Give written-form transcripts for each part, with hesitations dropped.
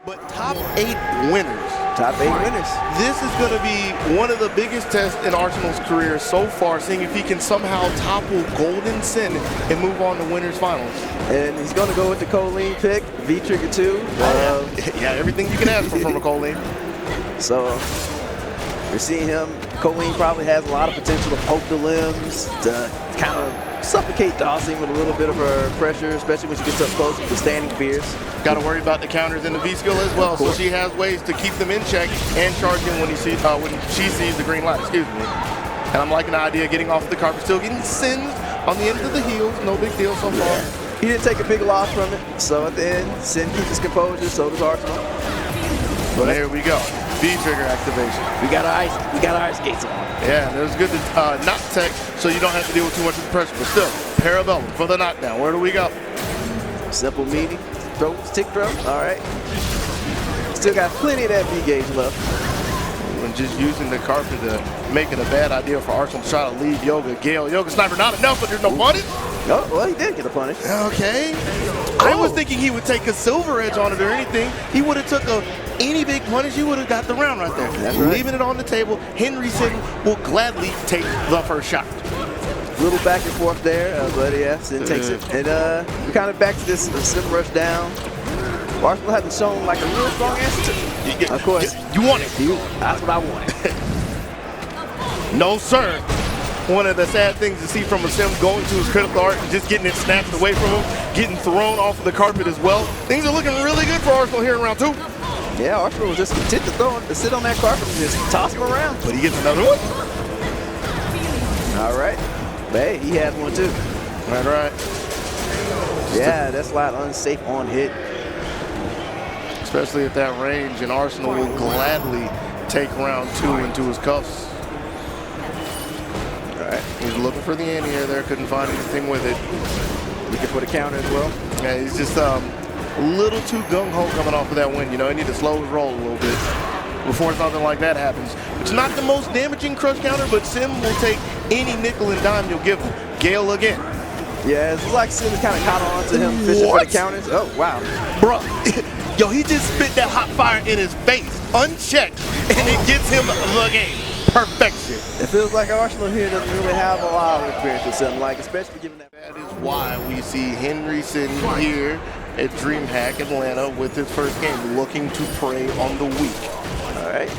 but top 8 winners. Top 8 winners. This is going to be one of the biggest tests in Arsenal's career so far, seeing if he can somehow topple GoldenCen and move on to Winners Finals. And he's going to go with the Kolin pick, V-Trigger 2. Yeah, everything you can ask for from a Kolin. So you're seeing him. Kolin probably has a lot of potential to poke the limbs, to kind of suffocate Dhalsim with a little bit of her pressure, especially when she gets up close with the standing spears. Got to worry about the counters in the V skill as well, so she has ways to keep them in check and charge in when she sees the green light. Excuse me. And I'm liking the idea of getting off the carpet, still getting singed on the ends of the heels. No big deal so far. He didn't take a big loss from it, so at the end, Cen keeps his composure. So does Arsenal. But there we go. V-trigger activation. We got our ice skates on. Yeah, and it was good to not tech, so you don't have to deal with too much of the pressure. But still, parabellum for the knockdown. Where do we go? Simple meaty. Throw, stick throw. All right. Still got plenty of that V-gauge left. And just using the carpet to make it a bad idea for Arsenal to try to leave Yoga. Gale, Yoga Sniper, not enough, but there's no punish. Oh, well, he did get a punish. Okay. I was thinking he would take a silver edge on it or anything. He would have took any big punish, he would have got the round right there. That's right. Leaving it on the table, Cen will gladly take the first shot. A little back and forth there, but yeah, Cen takes it. And we're kind of back to this Cen rush down. Arsenal hasn't shown like a real strong answer to it. Of course. You want it. That's what I wanted. No, sir. One of the sad things to see from a Cen going to his critical art and just getting it snatched away from him, getting thrown off of the carpet as well. Things are looking really good for Arsenal here in round 2. Yeah, Arsenal was just content to sit on that carpet and just toss him around. But he gets another one. All right. But hey, he has one too. Right. Yeah, that's slide unsafe on hit. Especially at that range, and Arsenal will gladly take round 2 into his cuffs. All right. He's looking for the anti-air there, couldn't find anything with it. Looking for the counter as well. Yeah, he's just a little too gung-ho coming off of that win. You know, he need to slow his roll a little bit before something like that happens. It's not the most damaging crush counter, but Cen will take any nickel and dime you'll give him. Gale again. Yeah, it's like Cen kind of caught on to him fishing for the counters. Oh, wow. Bro, yo, he just spit that hot fire in his face, unchecked, and it gets him the game. Perfection. It feels like Arsenal here doesn't really have a lot of experience with something like, especially given that. That is why we see Cen here at DreamHack Atlanta with his first game, looking to prey on the weak. All right.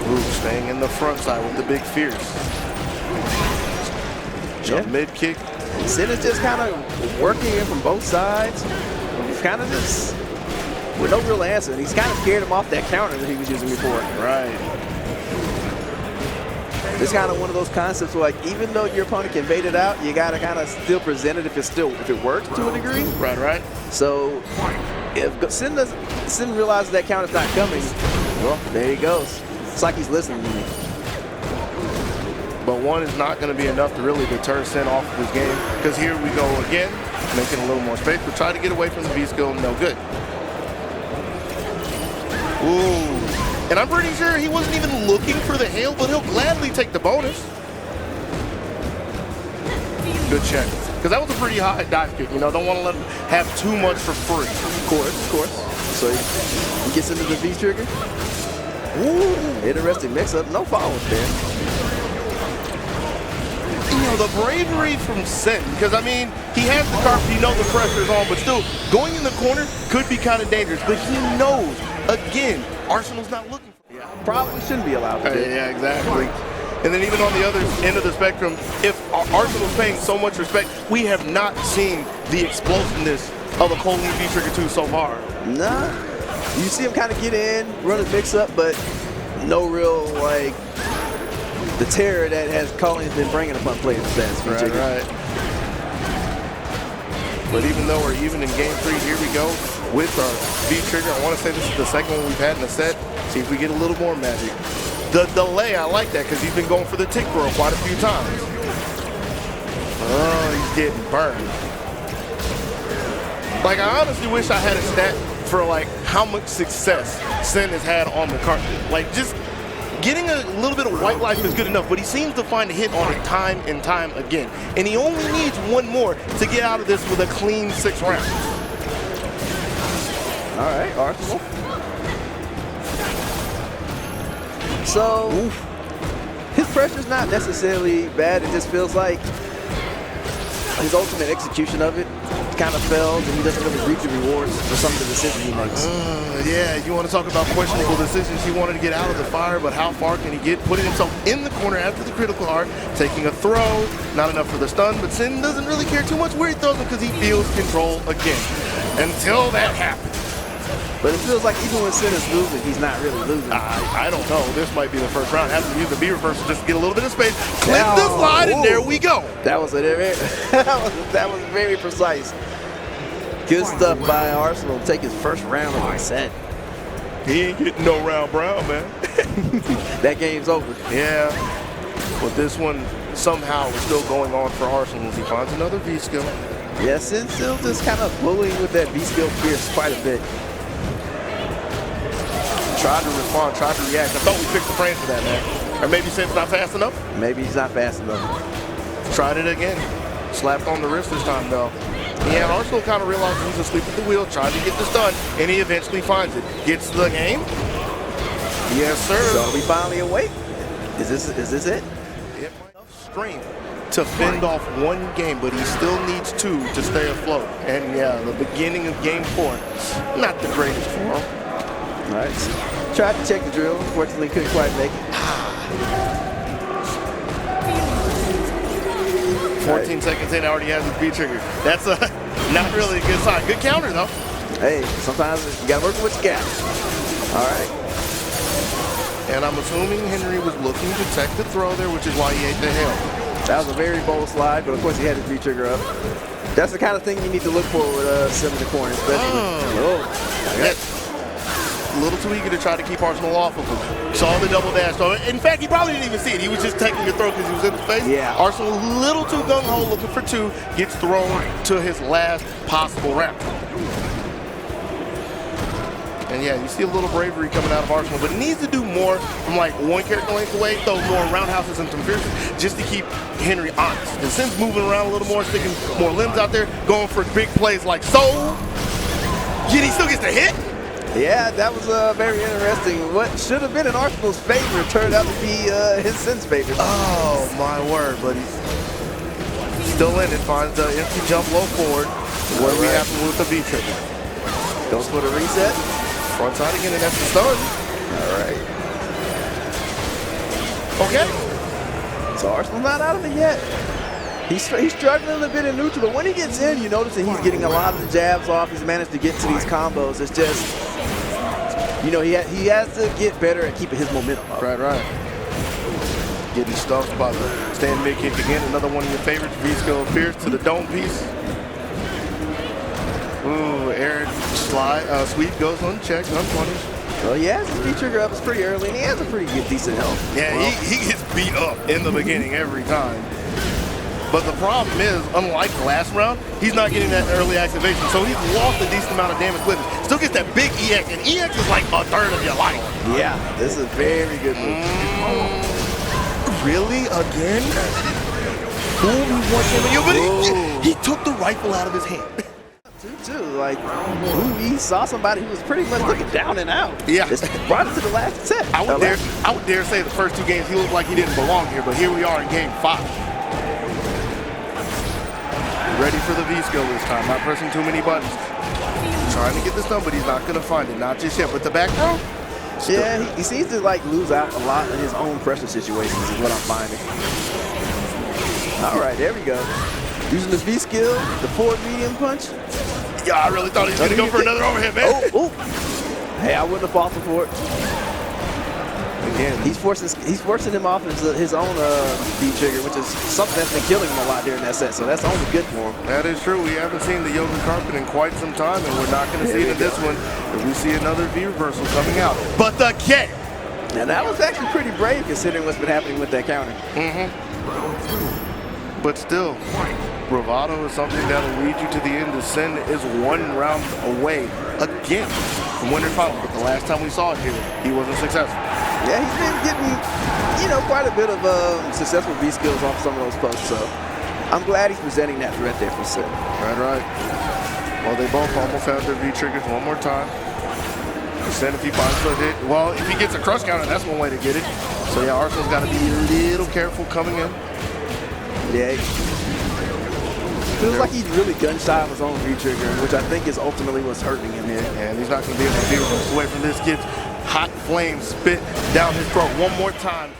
Ooh, staying in the front side with the big fierce. Jump mid kick. Cen is just kind of working in from both sides. He's kind of just with no real answer. And he's kind of scared him off that counter that he was using before. Right. It's kind of one of those concepts where, like, even though your opponent can bait it out, you gotta kind of still present it if it works to a degree. Right. So if Cen realizes that counter's not coming, well, there he goes. It's like he's listening to me. But one is not going to be enough to really deter Cen off of this game, because here we go again, making a little more space, but try to get away from the V skill, no good. Ooh, and I'm pretty sure he wasn't even looking for the hail, but he'll gladly take the bonus. Good check, because that was a pretty high dive kick. You know, don't want to let him have too much for free. Of course. So he gets into the V trigger. Ooh, interesting mix-up. No follow-up there. You know, the bravery from Cen, because, I mean, he has the carpet, you know the pressure's on, but still, going in the corner could be kind of dangerous. But he knows, again, Arsenal's not looking for it. Probably shouldn't be allowed to do. Yeah, exactly. And then even on the other end of the spectrum, if Arsenal's paying so much respect, we have not seen the explosiveness of a Kolin V-Trigger 2 so far. Nah. You see him kind of get in, run a mix-up, but no real, like, the terror that has Kolin been bringing upon players past. Right. But even though we're even in game 3, here we go with our V-Trigger. I want to say this is the second one we've had in the set. See if we get a little more magic. The delay, I like that, because he's been going for the tick roll quite a few times. Oh, he's getting burned. Like, I honestly wish I had a stat for, like, how much success Cen has had on the carpet. Like, just getting a little bit of white life is good enough, but he seems to find a hit on it time and time again. And he only needs one more to get out of this with a clean 6 rounds. All right, Arsenal. So, his pressure's not necessarily bad. It just feels like his ultimate execution of it kind of fails, and he doesn't really reap the rewards for some of the decisions he makes. Yeah, you want to talk about questionable decisions. He wanted to get out of the fire, but how far can he get? Putting himself in the corner after the critical art, taking a throw, not enough for the stun, but Cen doesn't really care too much where he throws him because he feels control again. Until that happens. But it feels like even when Cen is losing, he's not really losing. I don't know. This might be the first round. Have to use the B reversal just to get a little bit of space. Clip the slide, and there we go. That was that was very precise. Good stuff by Arsenal to take his first round of the set. He ain't getting no round brown, man. That game's over. Yeah. But this one somehow is still going on for Arsenal as he finds another V skill. Yeah, Cen still just kind of bullying with that V skill fierce quite a bit. Tried to respond, tried to react. I thought we fixed the frame for that, man. Or maybe Cen's not fast enough? Maybe he's not fast enough. Tried it again. Slapped on the wrist this time, though. Yeah, Arsenal kind of realized he was asleep at the wheel, tried to get this done, and he eventually finds it. Gets the game. Yes, sir. So we finally awake. Is this it? It might have strength to fend off one game, but he still needs two to stay afloat. And yeah, the beginning of game 4, not the greatest for him. All right. Tried to check the drill. Unfortunately, couldn't quite make it. 14 seconds in, already has his B trigger. That's not really a good sign. Good counter, though. Hey, sometimes you got to work with what you got. All right. And I'm assuming Henry was looking to tech the throw there, which is why he ate the hell. That was a very bold slide, but of course he had his B trigger up. That's the kind of thing you need to look for with Cen in the corner, especially. A little too eager to try to keep Arsenal off of him. Saw the double dash throw. In fact, he probably didn't even see it. He was just taking the throw because he was in the face. Yeah. Arsenal a little too gung-ho, looking for 2, gets thrown to his last possible round. And yeah, you see a little bravery coming out of Arsenal, but it needs to do more from like one character length away, throw more roundhouses and some fierces just to keep Henry honest. And Cen's moving around a little more, sticking more limbs out there, going for big plays like so. Yet he still gets the hit. Yeah, that was very interesting. What should have been in Arsenal's favor turned out to be his Cen's favor. Oh, my word, but he's still in it. Finds the empty jump low forward. What do we have with the V trigger? Goes for the reset. Front side again, and that's the stun. All right. Okay. So Arsenal's not out of it yet. He's struggling a bit in neutral, but when he gets in, you notice that he's getting a lot of the jabs off. He's managed to get to these combos. It's just, you know, he has to get better at keeping his momentum up. Right. Getting stuffed by the stand mid kick again. Another one of your favorites. V-skill Fierce to the dome piece. Ooh, air slide, sweep goes unchecked, unpunished. Well, he has his V-trigger up. It's pretty early, and he has a pretty good, decent health. Yeah, well, he gets beat up in the beginning every time. But the problem is, unlike the last round, he's not getting that early activation, so he's lost a decent amount of damage with it. Still gets that big EX, and EX is like a third of your life. Yeah, this is a very good move. Really? Again? But he took the rifle out of his hand. Too, like, he saw somebody who was pretty much looking down and out. Yeah. Just brought it to the last set. I would dare say the first 2 games he looked like he didn't belong here, but here we are in game 5. Ready for the V-skill this time, not pressing too many buttons. Trying to get this done, but he's not going to find it, not just yet. But the back throw? Yeah, he seems to like lose out a lot in his own pressure situations is what I'm finding. All right, there we go. Using the V-skill, the forward medium punch. Yeah, I really thought he was going to go for another overhead, man. Oh. Hey, I wouldn't have faltered for it. Again, he's forcing him off his own V-trigger, which is something that's been killing him a lot during that set, so that's only good for him. That is true. We haven't seen the yoga carpet in quite some time, and we're not going to see it in this one if we see another V-reversal coming out. But the kick! Now, that was actually pretty brave considering what's been happening with that counter. But still, bravado is something that'll lead you to the end. The Cen is 1 round away again from Winners Finals. But the last time we saw it here, he wasn't successful. Yeah, he's been getting, you know, quite a bit of successful V-skills off some of those posts. So I'm glad he's presenting that threat there for Cen. Right. Well, they both almost have their V-triggers one more time. Then if he finds a hit, well, if he gets a crush counter, that's one way to get it. So yeah, Arsenal's got to be a little careful coming in. Yeah. Feels like he's really gun shy of his own V-trigger, which I think is ultimately what's hurting him here. And he's not going to be able to be away from this. Gets hot flame spit down his throat one more time.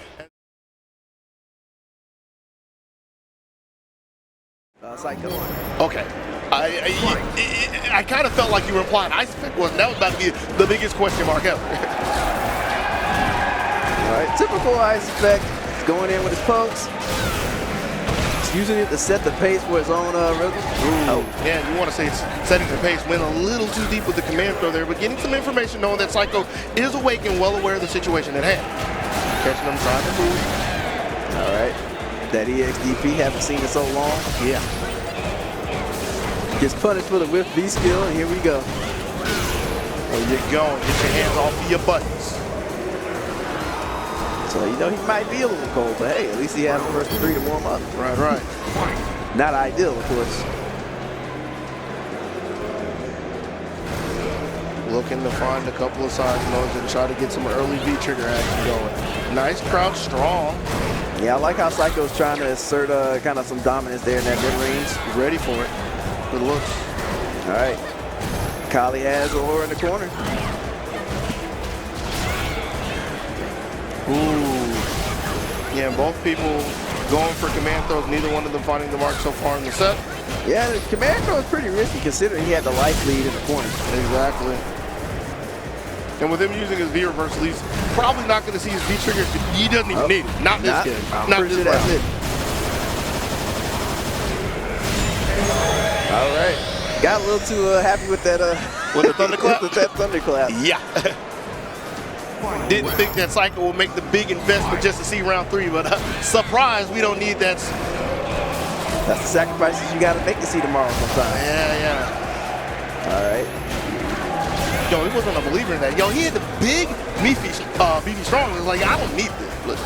Psycho. Okay. I kind of felt like you were implying IceFV wasn't. That was about to be the biggest question mark ever. All right, typical IceFV. He's going in with his pokes. He's using it to set the pace for his own rhythm. Oh, man, you want to say it's setting the pace. Went a little too deep with the command throw there, but getting some information knowing that Psycho is awake and well aware of the situation at hand. Catching him trying to move. All right. That EXDP, haven't seen it so long. Yeah. Gets punished for the whiff V skill, and here we go. There you go. Get your hands off of your buttons. So, you know, he might be a little cold, but hey, at least he has the first 3 to warm up. Right, right. Not ideal, of course. Looking to find a couple of side modes and try to get some early V-trigger action going. Nice crouch, strong. Yeah, I like how Psycho's trying to assert kind of some dominance there in that mid-range. He's ready for it. Good looks. All right. Necalli has Aura in the corner. Ooh. Yeah, both people going for command throws. Neither one of them finding the mark so far in the set. Yeah, the command throw is pretty risky considering he had the life lead in the corner. Exactly. And with him using his V-reversal, he's probably not going to see his V-trigger. He doesn't even need it. Not this game. Not this round. That's it. All right. Got a little too happy with that. With the thunderclap? With that thunderclap. Yeah. Didn't think that Psycho would make the big investment just to see round 3, but surprise, we don't need that. That's the sacrifices you got to make to see tomorrow sometimes. Yeah, yeah. All right. Yo, he wasn't a believer in that. Yo, he had the big beefy strong. It was like, I don't need this. Look.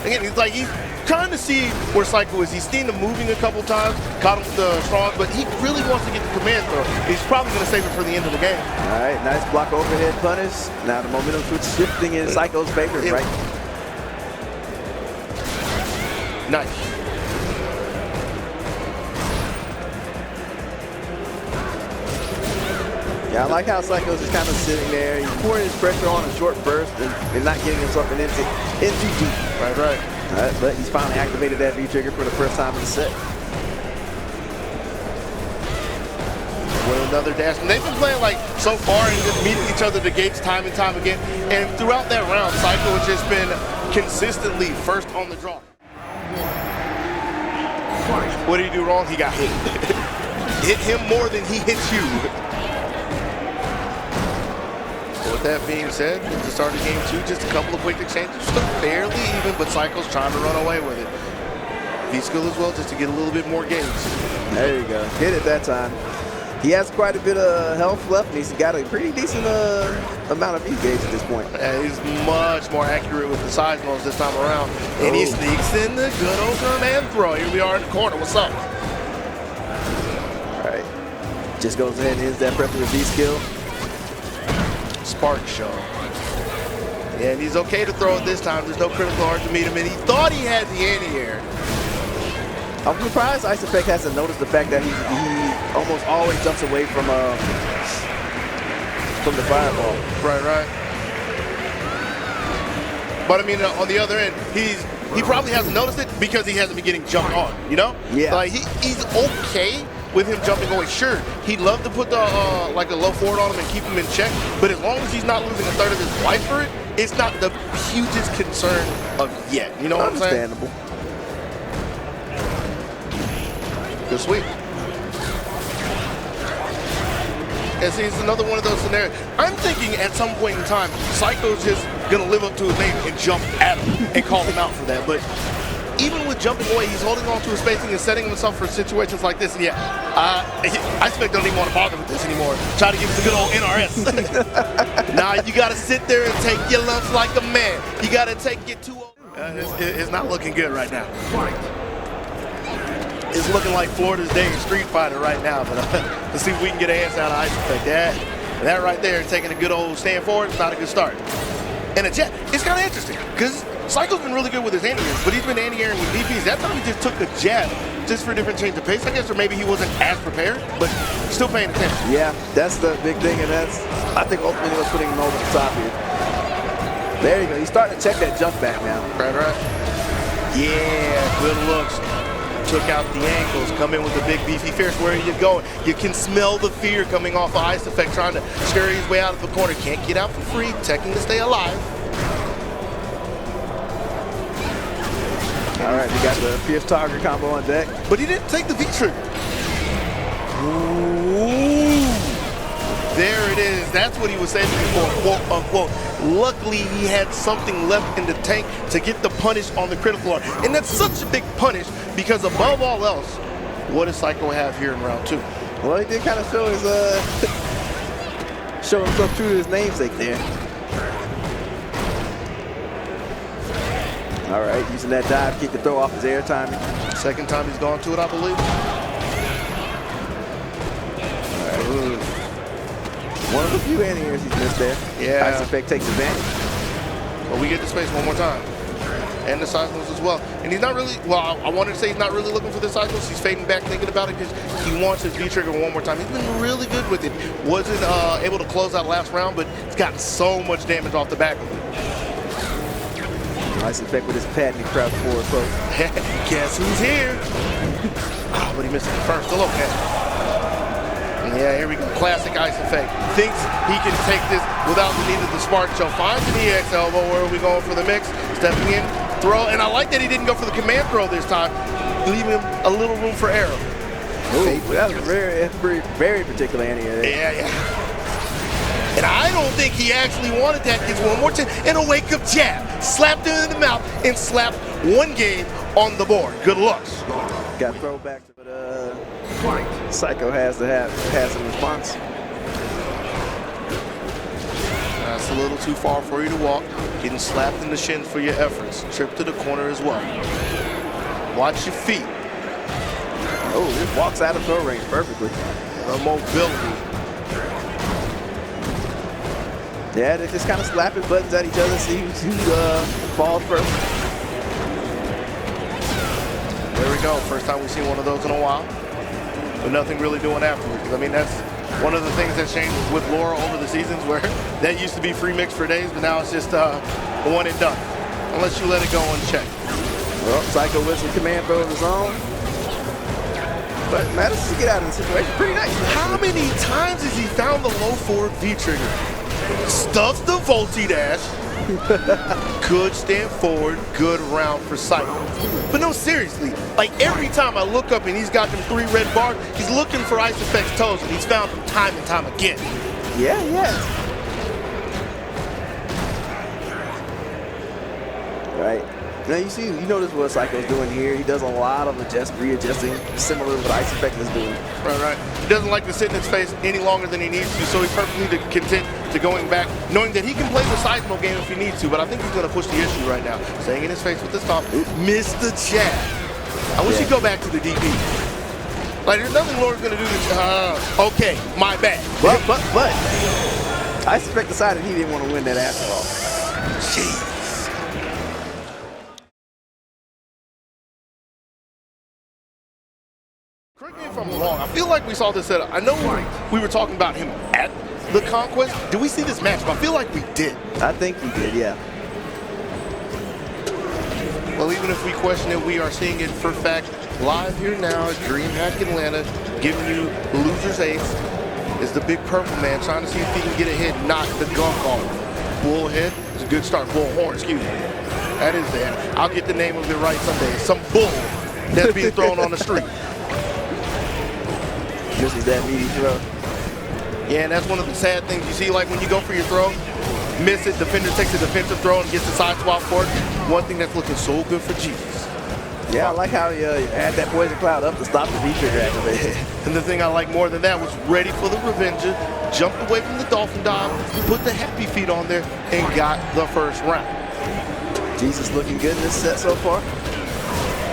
Again, he's like, he's trying to see where Psycho is. He's seen him moving a couple times, caught him with the strong, but he really wants to get the command throw. He's probably going to save it for the end of the game. All right, nice block overhead punish. Now the momentum switch shifting in Psycho's favor, right? Nice. Yeah, I like how Psycho's just kind of sitting there. He's pouring his pressure on a short burst and not getting himself in too deep. Right, right. All right, but he's finally activated that V-trigger for the first time in the set. With another dash. And they've been playing like so far and just meeting each other at the gates time and time again. And throughout that round, Psycho has just been consistently first on the draw. What did he do wrong? He got hit. Hit him more than he hits you. With that being said, at the start of game 2, just a couple of quick exchanges, fairly even, but Psycho's trying to run away with it. V-skill as well, just to get a little bit more gauge. There you go. Hit it that time. He has quite a bit of health left, and he's got a pretty decent amount of V-gauge at this point. He's much more accurate with the side modes this time around. And he sneaks in the good old command throw. Here we are in the corner. What's up? All right. Just goes ahead and ends that prep with a V-skill. Spark show. And he's okay to throw it this time. There's no critical heart to meet him, and he thought he had the anti-air. I'm surprised IceFV hasn't noticed the fact that he almost always jumps away from the fireball. Right, right. But I mean, on the other end, he probably hasn't noticed it because he hasn't been getting jumped on, you know? Yeah. Like he's okay with him jumping away. Sure, he'd love to put the like a low forward on him and keep him in check, but as long as he's not losing a third of his life for it, it's not the hugest concern of yet. You know what I'm saying? Understandable. Good sweep. And see, it's another one of those scenarios. I'm thinking at some point in time, Psycho's just gonna live up to his name and jump at him and call him out for that. But even with jumping away, he's holding on to his spacing and setting himself for situations like this. And yeah, IceFV don't even want to bother with this anymore. Try to give it the good old NRS. Nah, you got to sit there and take your lumps like a man. You got to take your 2-0. It's not looking good right now. It's looking like Florida's Day in Street Fighter right now, but let's see if we can get a hands out of Ice Effect. That right there, taking a good old stand forward, it's not a good start. And a jab, it's kind of interesting, because Psycho's been really good with his anti-airs, but he's been anti-airing with DPs. That time he just took a jab, just for a different change of pace, I guess, or maybe he wasn't as prepared, but still paying attention. Yeah, that's the big thing, and that's, I think, ultimately what's putting him over the top here. There you go, he's starting to check that jump back now. Right. Yeah, good looks. Took out the ankles, come in with a big beefy fierce. Where are you going? You can smell the fear coming off of Ice Effect, trying to scurry his way out of the corner. Can't get out for free, teching to stay alive. All right, we got the fierce target combo on deck. But he didn't take the V-trigger. Ooh. There it is. That's what he was saying before, quote unquote. Luckily, he had something left in the tank to get the punish on the critical art. And that's such a big punish because above all else, what does Psycho have here in round 2? Well, he did kind of show his, show himself true to his namesake there. All right, using that dive kick to throw off his air timing. Second time he's gone to it, I believe. All right. One of the few anti-airs he's missed there. Yeah. Ice Effect takes advantage. But we get the space one more time. And the side moves as well. And he's not really, well, I wanted to say he's not really looking for the side moves. He's fading back thinking about it because he wants his V-trigger one more time. He's been really good with it. Wasn't able to close out last round, but he's gotten so much damage off the back of it. Ice Effect with his patented crouch forward poke. Guess who's here? But he missed it first. Still okay. Yeah, here we go. Classic Ice Effect. Thinks he can take this without the need of the spark show. Finds an EX elbow. Where are we going for the mix? Stepping in, throw. And I like that he didn't go for the command throw this time. Leaving him a little room for error. Ooh, that was a very particular anti-air there. Yeah. And I don't think he actually wanted that. Gets one more time and a wake-up jab. Slapped him in the mouth and slapped one game on the board. Good looks. Got throwback, but Psycho has to have some response. That's a little too far for you to walk. Getting slapped in the shins for your efforts. Trip to the corner as well. Watch your feet. Oh, this walks out of throw range perfectly. The mobility. Yeah, they're just kind of slapping buttons at each other, see who falls first. There we go. First time we've seen one of those in a while. But nothing really doing afterwards. I mean, that's one of the things that's changed with Laura over the seasons, where that used to be free mix for days, but now it's just one and done. Unless you let it go unchecked. Well, Psycho with some command throw of his own. But manages to get out of the situation pretty nice. How many times has he found the low forward V-trigger? Stuffs the Volti dash. Good stand forward, good round for Psycho. But no, seriously, like every time I look up and he's got them 3 red bars, he's looking for Ice Effect's toes, and he's found them time and time again. Yeah. Right. Now you notice what Psycho's doing here. He does a lot of readjusting, similar to what Ice Effect is doing. Right. He doesn't like to sit in his face any longer than he needs to, so he's perfectly content to going back, knowing that he can play the seismo game if he needs to, but I think he's going to push the issue right now. Staying in his face with the stomp. Missed the jab. I wish he'd go back to the DP. Like, there's nothing Laura's going to do to, okay, my bad. But, Ice Effect decided he didn't want to win that after all. Jeez. Correct me if I'm wrong. I feel like we saw this I know we were talking about him at the Conquest. Did we see this match? But I feel like we did. I think we did, yeah. Well, even if we question it, we are seeing it for fact live here now at DreamHack Atlanta, giving you Losers Ace. Is the big purple man trying to see if he can get a hit, knock the gunk off. Bullhead is a good start. Bullhorn, excuse me. That is that. I'll get the name of it right someday. Some bull that's being thrown on the street. This is that meaty throw. Yeah, and that's one of the sad things you see, like when you go for your throw, miss it, defender takes a defensive throw and gets the side swap for it. One thing that's looking so good for Jesus. Yeah, I like how you had that poison cloud up to stop the V-trigger activation. And the thing I like more than that was ready for the Revenger, jumped away from the Dolphin Dive, put the happy feet on there, and got the first round. Jesus looking good in this set so far.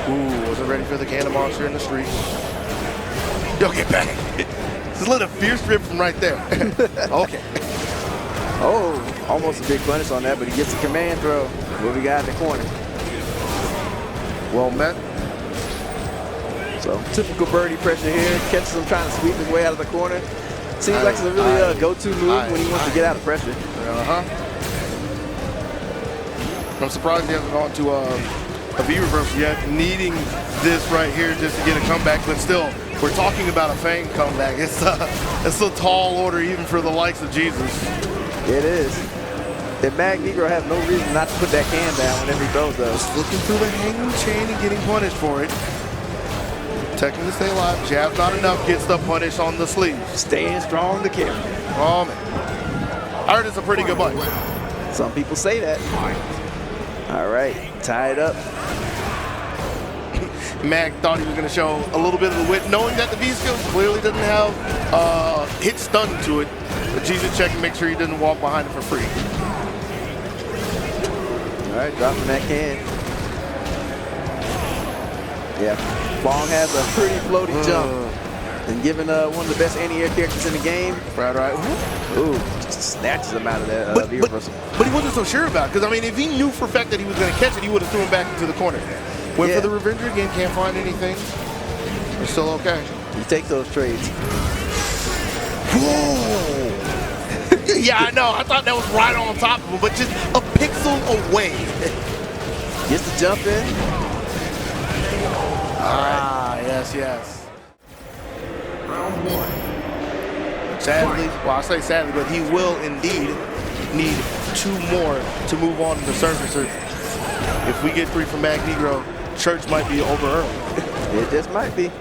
Ooh, wasn't ready for the cannon monster in the street. Yo, get back. Just let a fierce rip from right there. Okay. Oh, almost a big punish on that, but he gets a command throw. What we got in the corner? Well met. So typical Birdie pressure here. Catches him trying to sweep his way out of the corner. Seems like it's a really go-to move when he wants to get out of pressure. I'm surprised he hasn't gone to a V reversal yet, needing this right here just to get a comeback, but still, we're talking about a Fang comeback. It's a tall order even for the likes of Jesus. It is. And Magnegro has no reason not to put that can down whenever he throws those. Just looking through the hanging chain and getting punished for it. Protecting to stay alive. Jab's not enough, gets the punish on the sleeve. Staying strong to carry. Oh, man. I heard it's a pretty good bite. Some people say that. All right, tie it up. Mag thought he was going to show a little bit of the wit, knowing that the V-skill clearly doesn't have hit stun to it. But Jesus check and make sure he doesn't walk behind it for free. All right, dropping that can. Yeah, Fang has a pretty floaty jump. And given one of the best anti-air characters in the game. Right. Ooh, just snatches him out of that reversal. But he wasn't so sure about it, because I mean, if he knew for a fact that he was going to catch it, he would have threw him back into the corner. Went for the Revenger again, can't find anything. We're still okay. You take those trades. Whoa! Yeah, I know. I thought that was right on top of him, but just a pixel away. Gets the jump in. Yes. Round one. Sadly, well, I say sadly, but he will indeed need 2 more to move on to the surfacer. If we get 3 from Magnegro, church might be over early. It just might be.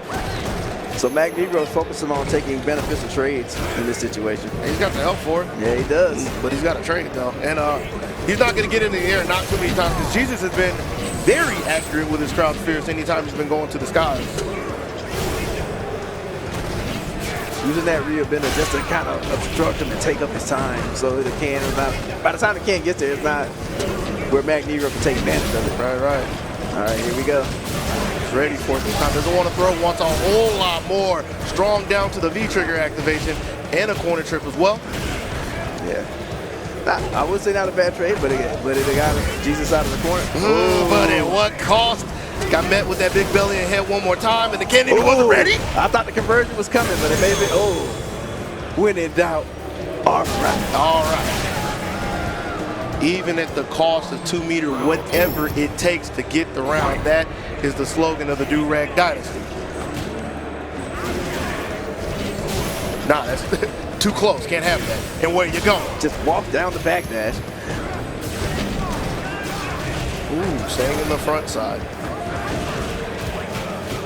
So Magnegro is focusing on taking beneficial trades in this situation. He's got the help for it. Yeah, he does. But he's got to trade though. And he's not going to get in the air not too many times, because Jesus has been very accurate with his crouch fierce anytime he's been going to the skies. Using that rear bender just to kind of obstruct him and take up his time, so the can is not, by the time the can gets there, it's not where Magnegro can take advantage of it. Right. All right, here we go. He's ready for it this time. Doesn't want to throw, wants a whole lot more. Strong down to the V-trigger activation and a corner trip as well. Yeah. I would say not a bad trade, but it got Jesus out of the corner. Ooh, but at what cost? Got met with that big belly and head one more time, and the Kennedy wasn't ready. I thought the conversion was coming, but it may be, when in doubt, all right. Even at the cost of 2 meter, whatever it takes to get the round. That is the slogan of the DreamHack Dynasty. Nah, that's too close, can't have that. And where you going? Just walk down the backdash. Ooh, staying in the front side.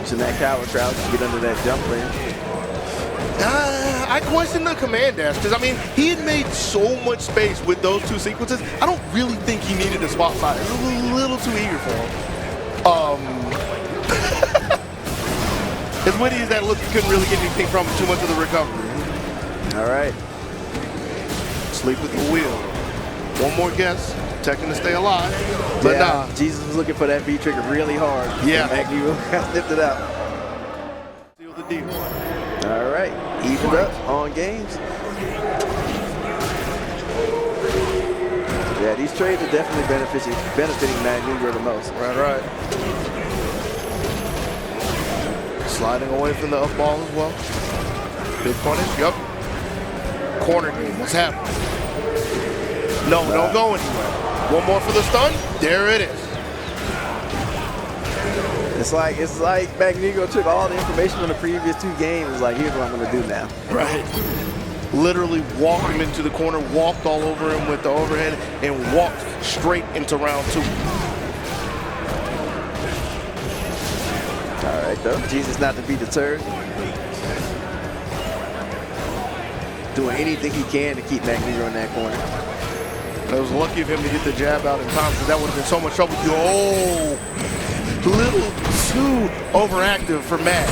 So that coward crouch to get under that jump lane. I question the command dash, because I mean, he had made so much space with those 2 sequences. I don't really think he needed a spot side. It was a little too eager for him. As witty as that looked, he couldn't really get anything from too much of the recovery. All right. Sleep with the wheel. One more guess. Protecting to stay alive. But nah. Jesus was looking for that V-trigger really hard. Yeah. Magnegro snipped it out. Seal the deal. All right. Evened up on games. Yeah, these trades are definitely benefiting Magnegro the most. Right. Sliding away from the up ball as well. Big punish. Yup. Corner game. What's happening? No, don't go anywhere. One more for the stun. There it is. It's like Magnegro took all the information from the previous 2 games. It's like, here's what I'm going to do now. Right. Literally walked him into the corner, walked all over him with the overhead, and walked straight into round 2. All right, though. Jesus not to be deterred. Doing anything he can to keep Magnegro in that corner. It was lucky of him to get the jab out in time, because that would have been so much trouble. Oh, little too overactive for Mag.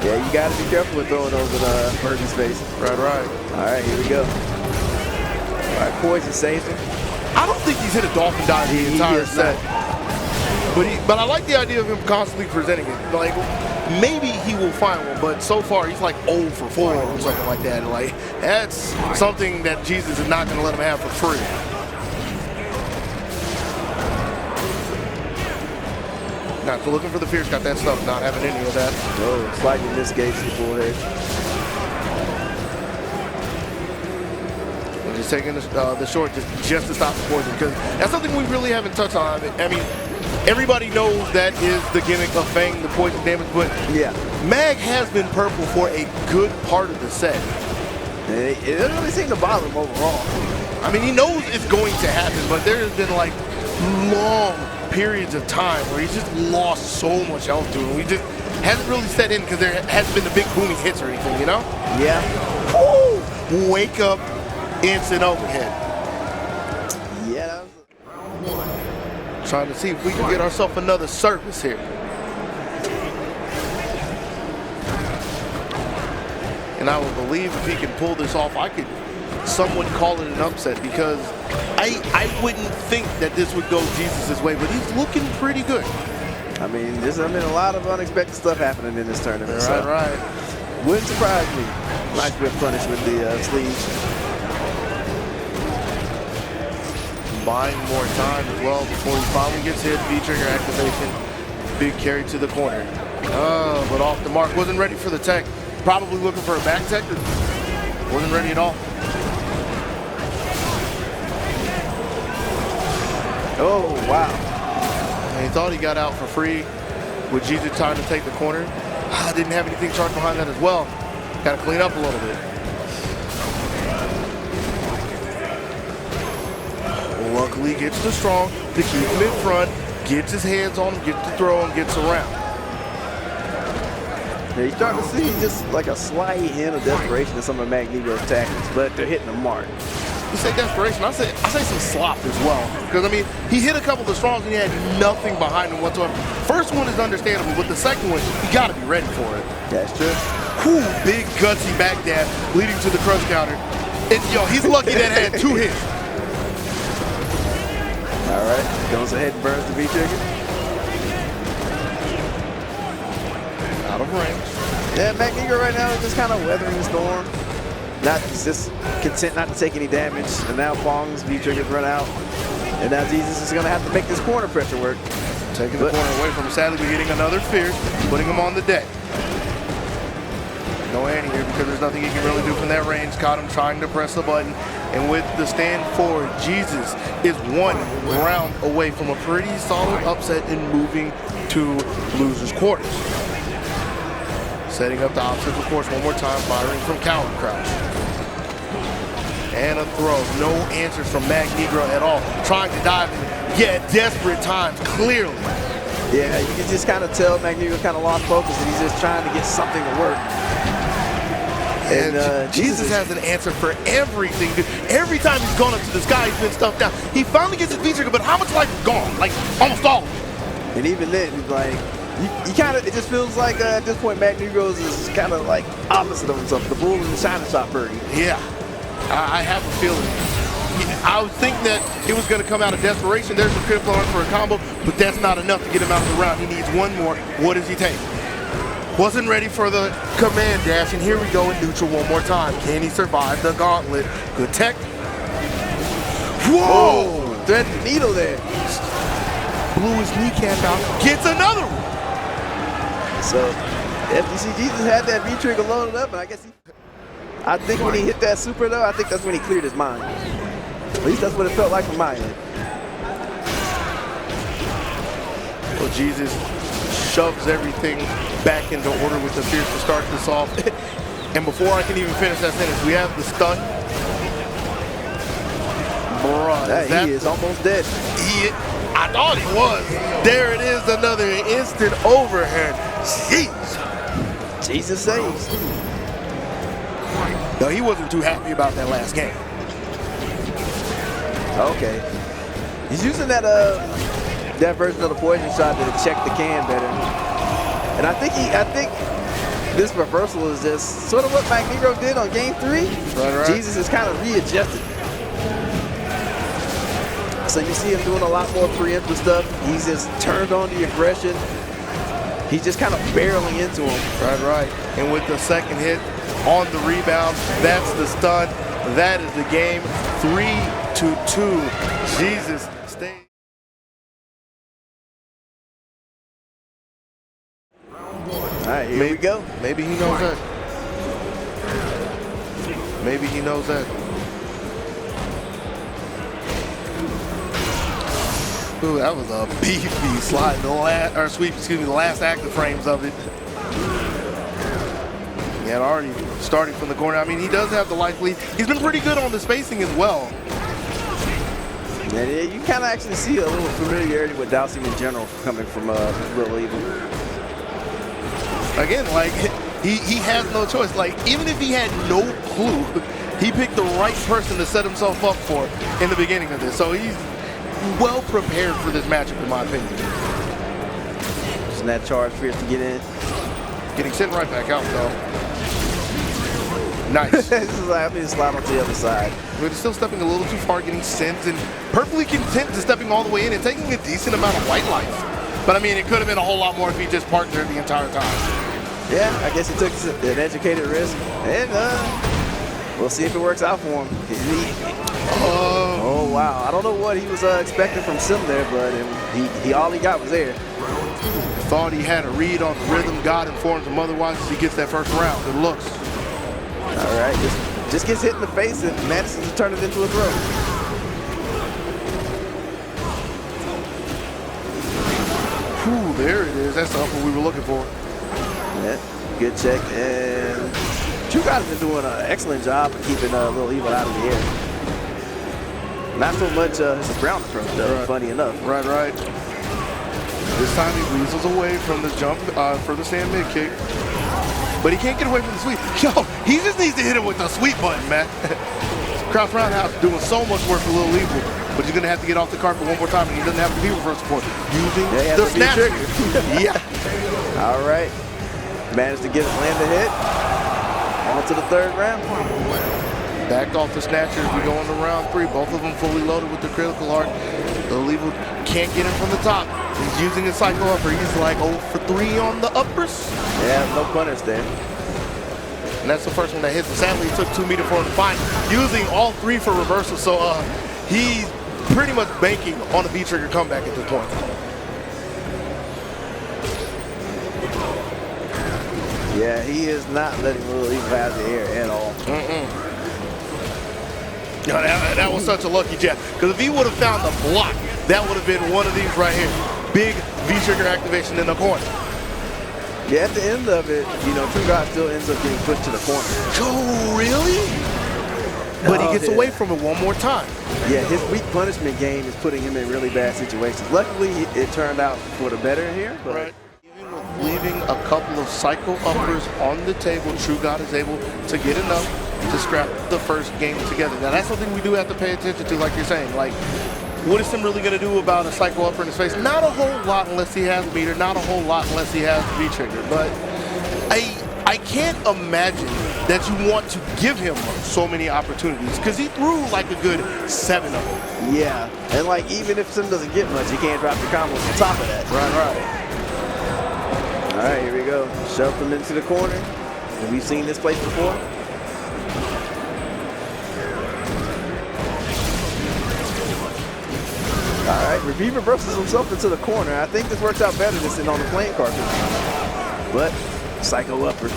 Yeah, you got to be careful with throwing those in Birdie's face. Right. All right, here we go. All right, Poison saves him. I don't think he's hit a dolphin dive the entire set. But I like the idea of him constantly presenting it. Like, maybe he will find one, but so far he's like 0 for 4 or something like that. Like, that's something that Jesus is not going to let him have for free. Not looking for the fierce, got that stuff, not having any of that. Oh, slightly misgates the forehead. And just taking the short just to stop the poison, because that's something we really haven't touched on. I mean, everybody knows that is the gimmick of Fang, the poison damage, but yeah, Mag has been purple for a good part of the set. It doesn't really seem to bother him overall. I mean, he knows it's going to happen, but there has been like long periods of time where he's just lost so much health to him. We just hasn't really set in because there hasn't been the big booming hits or anything, you know? Yeah. Ooh, wake up, instant overhead. Yeah. Trying to see if we can get ourselves another service here. And I would believe if he can pull this off, I could somewhat call it an upset, because I wouldn't think that this would go Jesus' way, but he's looking pretty good. I mean, there's been a lot of unexpected stuff happening in this tournament. Right. Wouldn't surprise me. Nice bit of punish with the sleeves. Buying more time as well before he finally gets hit. V-trigger activation. Big carry to the corner. But off the mark. Wasn't ready for the tech. Probably looking for a back tech. Wasn't ready at all. Oh, wow. And he thought he got out for free with Jesus trying to take the corner. Didn't have anything charged behind that as well. Got to clean up a little bit. Luckily gets the strong to keep him in front, gets his hands on him, gets the throw, and gets around. Yeah, you're starting to see just like a slight hint of desperation in some of Magnegro's tactics, but they're hitting the mark. You say desperation, I say some slop as well. Because, I mean, he hit a couple of the strongs and he had nothing behind him whatsoever. First one is understandable, but the second one, you got to be ready for it. That's true. Whew, big gutsy back dab leading to the crush counter. And, yo, he's lucky that had 2 hits. All right, goes ahead and burns the V-trigger. Out of range. Yeah, Magnegro right now is just kind of weathering the storm. Just content not to take any damage. And now Fang's V-trigger's run out. And now Jesus is going to have to make this corner pressure work. Taking the corner away from him. Sadly, we're getting another fierce, putting him on the deck. No anti here because there's nothing he can really do from that range. Caught him trying to press the button. And with the stand forward, Jesus is 1 round away from a pretty solid upset and moving to losers quarters. Setting up the obstacle course one more time, firing from counter crouch. And a throw. No answers from Magnegro at all. Trying to dive in. Yeah, desperate times, clearly. Yeah, you can just kind of tell Magnegro kind of lost focus and he's just trying to get something to work. And Jesus has an answer for everything. Every time he's gone up to the sky, he's been stuffed down. He finally gets his V-trigger, but how much life is gone? Like, almost all of it. And even then, he's like, you kind of, it just feels like at this point, Magnegro's is kind of like opposite of himself. The bull in the China shop Birdie. Yeah, I have a feeling. I would think that it was going to come out of desperation. There's a critical arm for a combo, but that's not enough to get him out of the round. He needs one more. What does he take? Wasn't ready for the command dash, and here we go in neutral one more time. Can he survive the gauntlet? Good tech. Whoa! Thread the needle there. Blew his kneecap out. Gets another one. So, FGCJesus had that V-trigger loaded up, and I think when he hit that super though, I think that's when he cleared his mind. At least that's what it felt like from my end. Well, Jesus shoves everything back into order with the fierce to start this off. And before I can even finish that sentence, we have the stun. Bruh, he is almost dead. I thought he was. There it is, another instant overhead. Jeez. Jesus saves. No, he wasn't too happy about that last game. Okay. He's using that version of the poison shot to check the can better. And I think this reversal is just sort of what Magnegro did on game 3. Right. Jesus is kind of readjusted. So you see him doing a lot more preemptive stuff. He's just turned on the aggression. He's just kind of barreling into him. Right. And with the second hit on the rebound, that's the stun. That is the game. 3-2. Jesus stays. All right, here we go. Maybe he knows that. Maybe he knows that. Ooh, that was a beefy slide. The last active frames of it. He had already starting from the corner. I mean, he does have the life lead. He's been pretty good on the spacing as well. And you kind of actually see a little familiarity with Dhalsim in general coming from Little Evil. Again, like, he has no choice. Like, even if he had no clue, he picked the right person to set himself up for in the beginning of this. So he's well prepared for this matchup, in my opinion. Just that charge fierce to get in. Getting sent right back out, though. Nice. This is like, I'm going to slide onto the other side. But he's still stepping a little too far, getting sent, and perfectly content to stepping all the way in and taking a decent amount of white life. But I mean, it could have been a whole lot more if he just parked there the entire time. Yeah, I guess he took an educated risk, and we'll see if it works out for him. Oh wow! I don't know what he was expecting from Sim there, but he all he got was there. Thought he had a read on the rhythm. God informs him otherwise as he gets that first round. Good looks. All right, just gets hit in the face and manages to turn it into a throw. Whew, there it is. That's the upper we were looking for. Yeah, good check, and TrueGod has been doing an excellent job of keeping Little Evil out of the air. Not so much his ground approach, though, funny enough. Right. This time he weasels away from the jump for the stand mid kick. But he can't get away from the sweep. Yo, he just needs to hit him with the sweep button, man. Cross roundhouse doing so much work for Little Evil. But he's going to have to get off the carpet one more time, and he doesn't have the people first support. Using the snap. Yeah. All right. Managed to land the hit. On to the third round. Backed off the snatcher as we go into round 3. Both of them fully loaded with the critical art. Little Evil can't get him from the top. He's using his cycle upper. He's like 0 for 3 on the uppers. Yeah, no punish there. And that's the first one that hits. Sadly, it took 2 meters for him to find. Using all 3 for reversal. So he's pretty much banking on a V-trigger comeback at this point. Yeah, he is not letting Little Evil have the air at all. No, that was such a lucky jab. Because if he would have found the block, that would have been one of these right here. Big V-trigger activation in the corner. Yeah, at the end of it, you know, TrueGod still ends up getting pushed to the corner. Oh, really? But he gets away from it one more time. Yeah, his weak punishment game is putting him in really bad situations. Luckily, it turned out for the better here. But right. Even with leaving a couple of cycle uppers on the table, TrueGod is able to get enough to scrap the first game together. Now, that's something we do have to pay attention to, like you're saying. Like, what is Sim really going to do about a cycle upper in his face? Not a whole lot unless he has meter. Not a whole lot unless he has V-trigger. But I can't imagine that you want to give him so many opportunities because he threw like a good 7 of them. Yeah, and like even if Sim doesn't get much, he can't drop the combos on top of that. Right. All right, here we go. Shove him into the corner. Have we seen this place before? All right, he reverses himself into the corner. I think this works out better than sitting on the playing carpet. But psycho upper,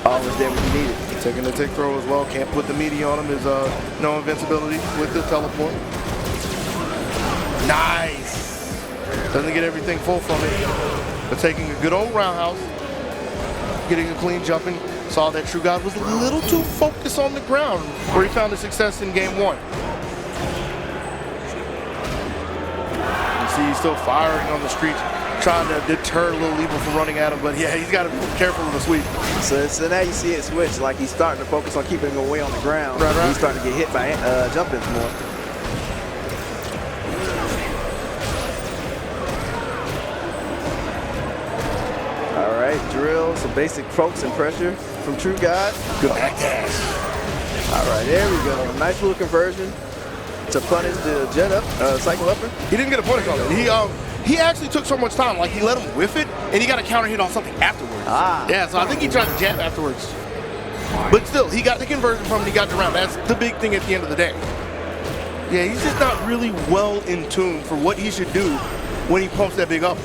always there when you need it. Taking the tick throw as well. Can't put the meaty on him. Is no invincibility with the teleport. Nice. Doesn't get everything full from it, but taking a good old roundhouse, getting a clean jumping. Saw that TrueGod was a little too focused on the ground where he found his success in game 1. He's still firing on the streets, trying to deter Little Evil from running at him. But yeah, he's got to be careful with the sweep. So now you see it switch. Like he's starting to focus on keeping him away on the ground. Right. He's starting to get hit by jump-ins more. All right, right, drill, some basic pokes and pressure from TrueGod. Good back dash. All right, there we go. Nice little conversion to punish the jet up, cycle upper. He didn't get a punish on it. He actually took so much time. Like, he let him whiff it, and he got a counter hit on something afterwards. Yeah, so I think he tried to jab afterwards. But still, he got the conversion from it. He got the round. That's the big thing at the end of the day. Yeah, he's just not really well in tune for what he should do when he pumps that big up.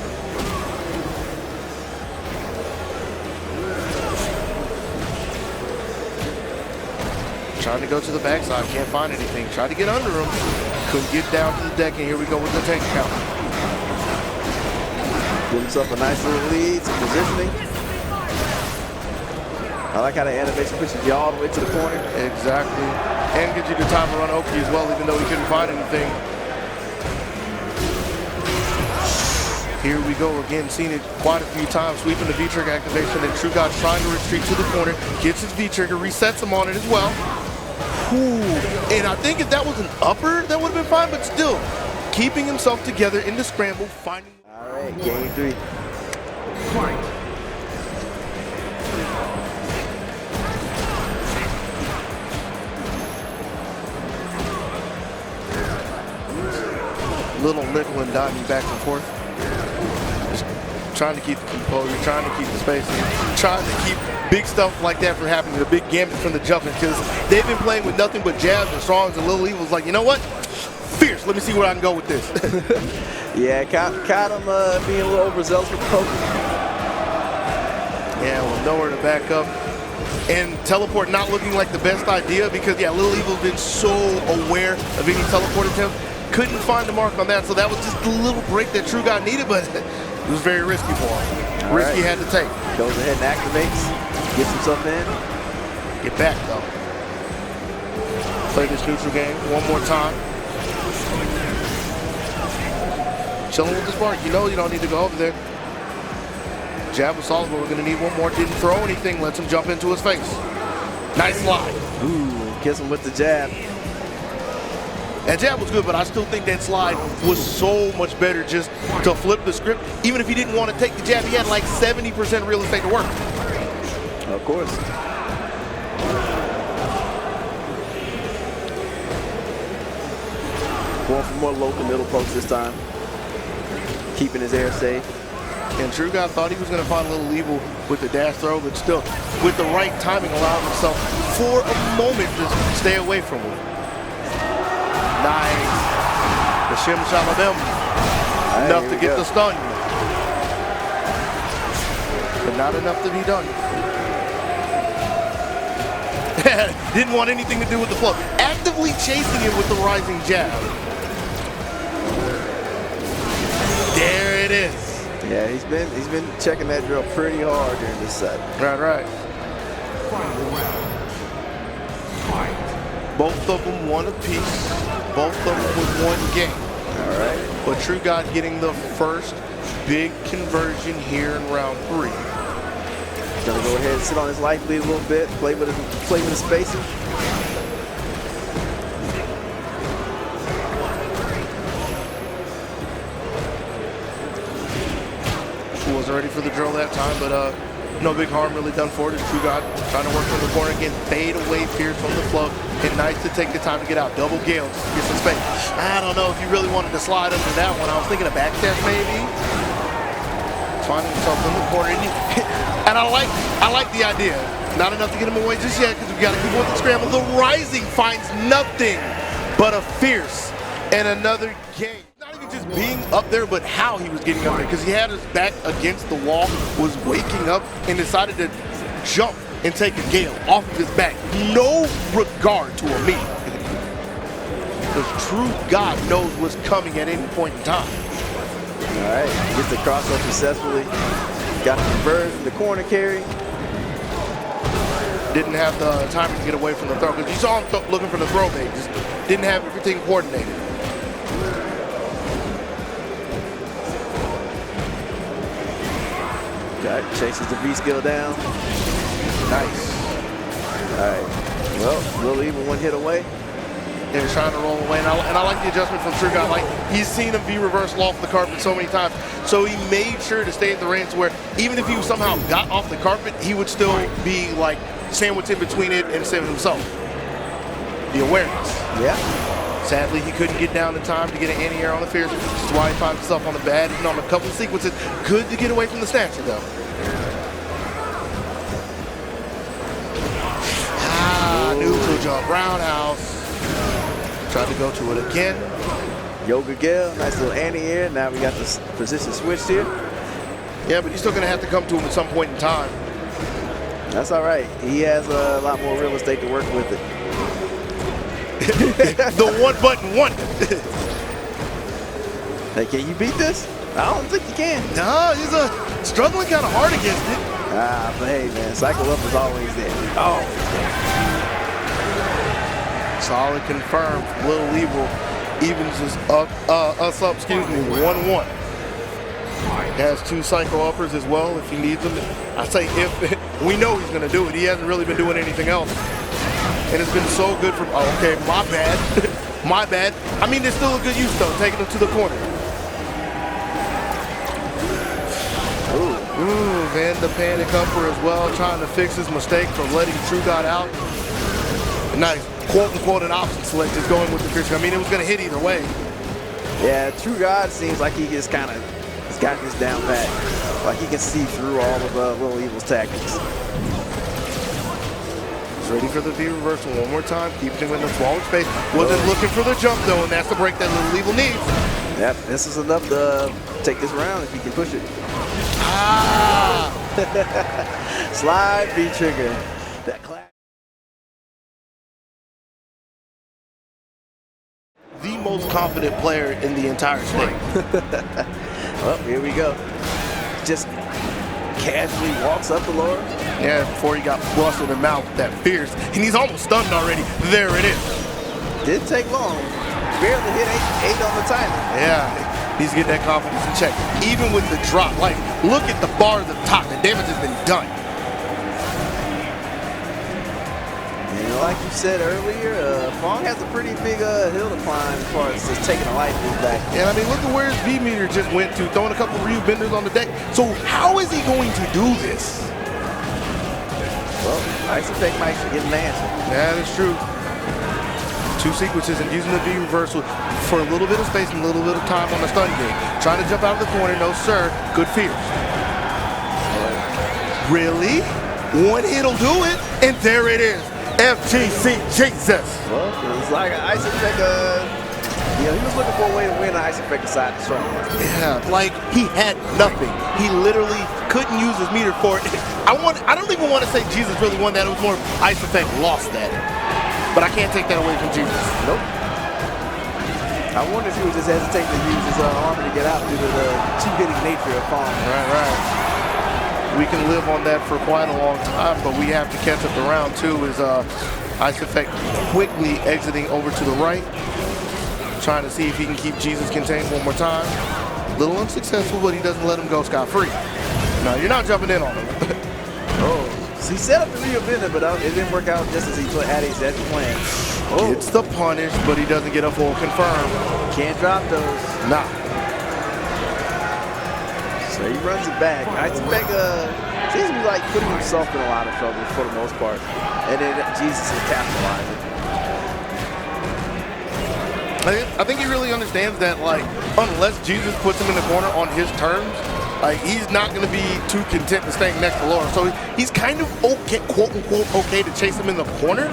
Trying to go to the backside, can't find anything. Tried to get under him, couldn't get down to the deck, and here we go with the take count. Give himself a nice little lead, some positioning. I like how the animation pushes you all the way to the corner. Exactly. And gives you the time to run Oki as well, even though he couldn't find anything. Here we go again, seen it quite a few times, sweeping the V-trigger activation, and TrueGod trying to retreat to the corner, gets his V-trigger, resets him on it as well. Ooh. And I think if that was an upper, that would have been fine, but still, keeping himself together in the scramble, finding... All right, game 3. Fight. Little nickel and diming back and forth. Just trying to keep the composure, trying to keep the spacing, trying to keep big stuff like that from happening, the big gambit from the jumping, because they've been playing with nothing but jabs and strongs, and Little Evil's like, you know what? Fierce, let me see where I can go with this. Yeah, caught him being a little overzealous with the poke. Yeah, well, nowhere to back up. And teleport not looking like the best idea, because, yeah, Little Evil's been so aware of any teleport attempt. Couldn't find the mark on that, so that was just the little break that TrueGod needed, but it was very risky for him. Risky had to take. Goes ahead and activates, gets himself in. Get back, though. Play this neutral game one more time. Chilling with the spark. You know you don't need to go over there. Jab was solid, but we're going to need one more. Didn't throw anything. Lets him jump into his face. Nice slide. Ooh, kiss him with the jab. That jab was good, but I still think that slide was so much better just to flip the script. Even if he didn't want to take the jab, he had like 70% real estate to work. Of course. Going for more local middle pokes this time. Keeping his air safe. And TrueGod thought he was going to find a Little Evil with the dash throw, but still, with the right timing, allowed himself for a moment to stay away from him. Nice. The shim shalabim. Enough to get the stun. But not enough to be done. Didn't want anything to do with the flow. Actively chasing it with the rising jab. There it is. Yeah, he's been checking that drill pretty hard during this set. Right. Final round. Fight. Both of them one apiece. Both of them with one game. All right. But TrueGod getting the first big conversion here in round 3. He's gonna go ahead and sit on his life lead a little bit, play with his spacing. Wasn't ready for the drill that time, but no big harm really done for it. TrueGod trying to work from the corner again, fade away Pierce from the flow, and nice to take the time to get out. Double Gale, get some space. I don't know if you really wanted to slide under that one. I was thinking a backstep maybe. Finding himself in the corner, and I like the idea. Not enough to get him away just yet, because we got to keep with the scramble. The rising finds nothing but a fierce and another game. Not even just being up there, but how he was getting up there, because he had his back against the wall, was waking up, and decided to jump and take a gale off of his back. No regard to a me. Because TrueGod knows what's coming at any point in time. All right, gets the crossover successfully. Got the conversion, the corner carry. Didn't have the timing to get away from the throw, because you saw him looking for the throw bait. Just didn't have everything coordinated. Okay, chases the V skill down. Nice. All right, well, Little Evil one hit away. He was trying to roll away, and I like the adjustment from TrueGod. Like, he's seen him be reversed off the carpet so many times. So he made sure to stay at the range where even if he somehow got off the carpet, he would still be like sandwiched in between it and save himself. The awareness. Yeah. Sadly, he couldn't get down in time to get an anti-air on the fierce, which is why he finds himself on the bad and on a couple of sequences. Good to get away from the snatcher, though. Neutral jump, roundhouse. Tried to go to it again. Yoga Gale, nice little anti-air. Now we got this position switched here. Yeah, but you're still going to have to come to him at some point in time. That's all right. He has a lot more real estate to work with it. The one button wonder. Hey, can you beat this? I don't think you can. No, he's struggling kind of hard against it. But hey, man, cycle up is always there. Oh. Solid confirmed. Little Evil evens us up, 1-1. Has 2 cycle uppers as well if he needs them. I say if, we know he's going to do it. He hasn't really been doing anything else. And it's been so good for, oh, okay, my bad. My bad. I mean, there's still a good use, though, taking him to the corner. Ooh, Van the panic upper as well, trying to fix his mistake from letting TrueGod out. Nice, quote-unquote, an option select is going with the Christian. I mean, it was going to hit either way. Yeah, TrueGod seems like he just kind of has got this down pat. Like he can see through all of Little Evil's tactics. He's ready for the V reversal one more time, keeping him in the smaller space. Wasn't looking for the jump, though, and that's the break that Little Evil needs. Yep, this is enough to take this round if he can push it. Ah! Slide V-trigger. That clap. The most confident player in the entire state. Well, here we go. Just casually walks up the lower. Yeah, before he got busted in the mouth with that fierce. And he's almost stunned already. There it is. Didn't take long. Barely hit 8 on the timer. Yeah, he's getting that confidence in check. Even with the drop, like, look at the bars at the top. The damage has been done. And like you said earlier, Fang has a pretty big hill to climb as far as just taking a life move back. And I mean, look at where his V meter just went to, throwing a couple of Ryu benders on the deck. So how is he going to do this? Well, SFV might get an answer. That is true. 2 sequences and using the V reversal for a little bit of space and a little bit of time on the stun game. Trying to jump out of the corner, no sir. Good fierce. Really? One hit'll do it, and there it is. FGCJesus. Well, it's like SFV, he was looking for a way to win an SFV aside the strong. Yeah, like he had nothing. He literally couldn't use his meter for it. I don't even want to say Jesus really won that. It was more SFV lost that. But I can't take that away from Jesus. Nope. I wonder if he was just hesitating to use his armor to get out due to the two-hitting nature of Fang. Right. We can live on that for quite a long time, but we have to catch up to round 2 is SFV quickly exiting over to the right, trying to see if he can keep Jesus contained one more time. A little unsuccessful, but he doesn't let him go scot-free. No, you're not jumping in on him. Oh. He set up the Ryu bender, but it didn't work out just as he had his plan. Oh. It's the punish, but he doesn't get a full confirm. Can't drop those. Nah. So he runs it back. SFV seems to be like putting himself in a lot of trouble for the most part. And then Jesus is capitalizing. I think he really understands that, like, unless Jesus puts him in the corner on his terms, like, he's not going to be too content to staying next to Laura. So he's kind of okay, quote-unquote, okay to chase him in the corner,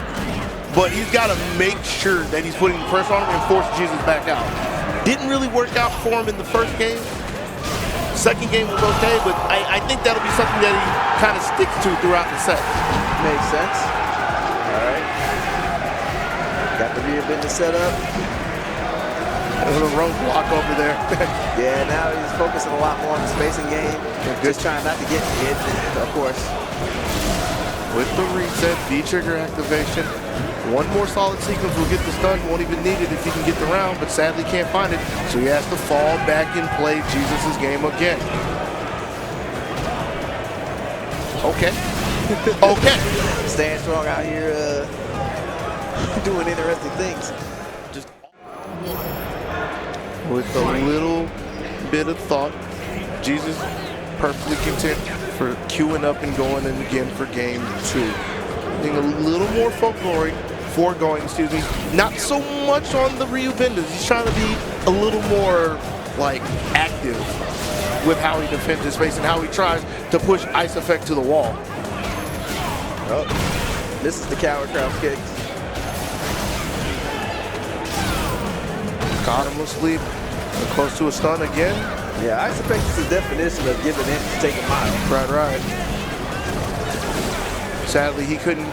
but he's got to make sure that he's putting pressure on him and force Jesus back out. Didn't really work out for him in the first game. Second game was okay, but I think that'll be something that he kind of sticks to throughout the set. Makes sense. All right. Got the rear bender set up. A little roadblock over there. Yeah, now he's focusing a lot more on the spacing game. Just trying not to get hit, of course. With the reset, V-trigger activation. One more solid sequence will get the stun. Won't even need it if he can get the round, but sadly can't find it. So he has to fall back and play Jesus' game again. Okay. Okay. Staying strong out here, doing interesting things. Just with a little bit of thought, Jesus perfectly content for queuing up and going in again for game 2. Being a little more foregoing, excuse me. Not so much on the Ryu benders. He's trying to be a little more like active with how he defends his face and how he tries to push Ice Effect to the wall. Oh, this is the coward crouch kicks. Got him asleep. Close to a stun again. Yeah, Ice Effect is the definition of giving in to take a mile. Right. Sadly, he couldn't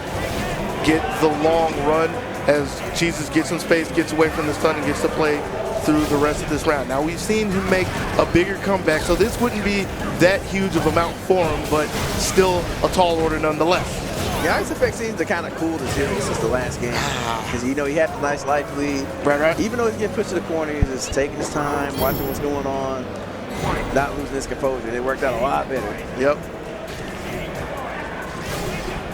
get the long run as Jesus gets some space, gets away from the stun, and gets to play through the rest of this round. Now, we've seen him make a bigger comeback, so this wouldn't be that huge of a mount for him, but still a tall order nonetheless. Yeah, Ice Effect seems to kind of cool his hero since the last game. Because, you know, he had a nice life lead. Right. Even though he's getting pushed to the corner, he's just taking his time, watching what's going on, not losing his composure. It worked out a lot better. Yep.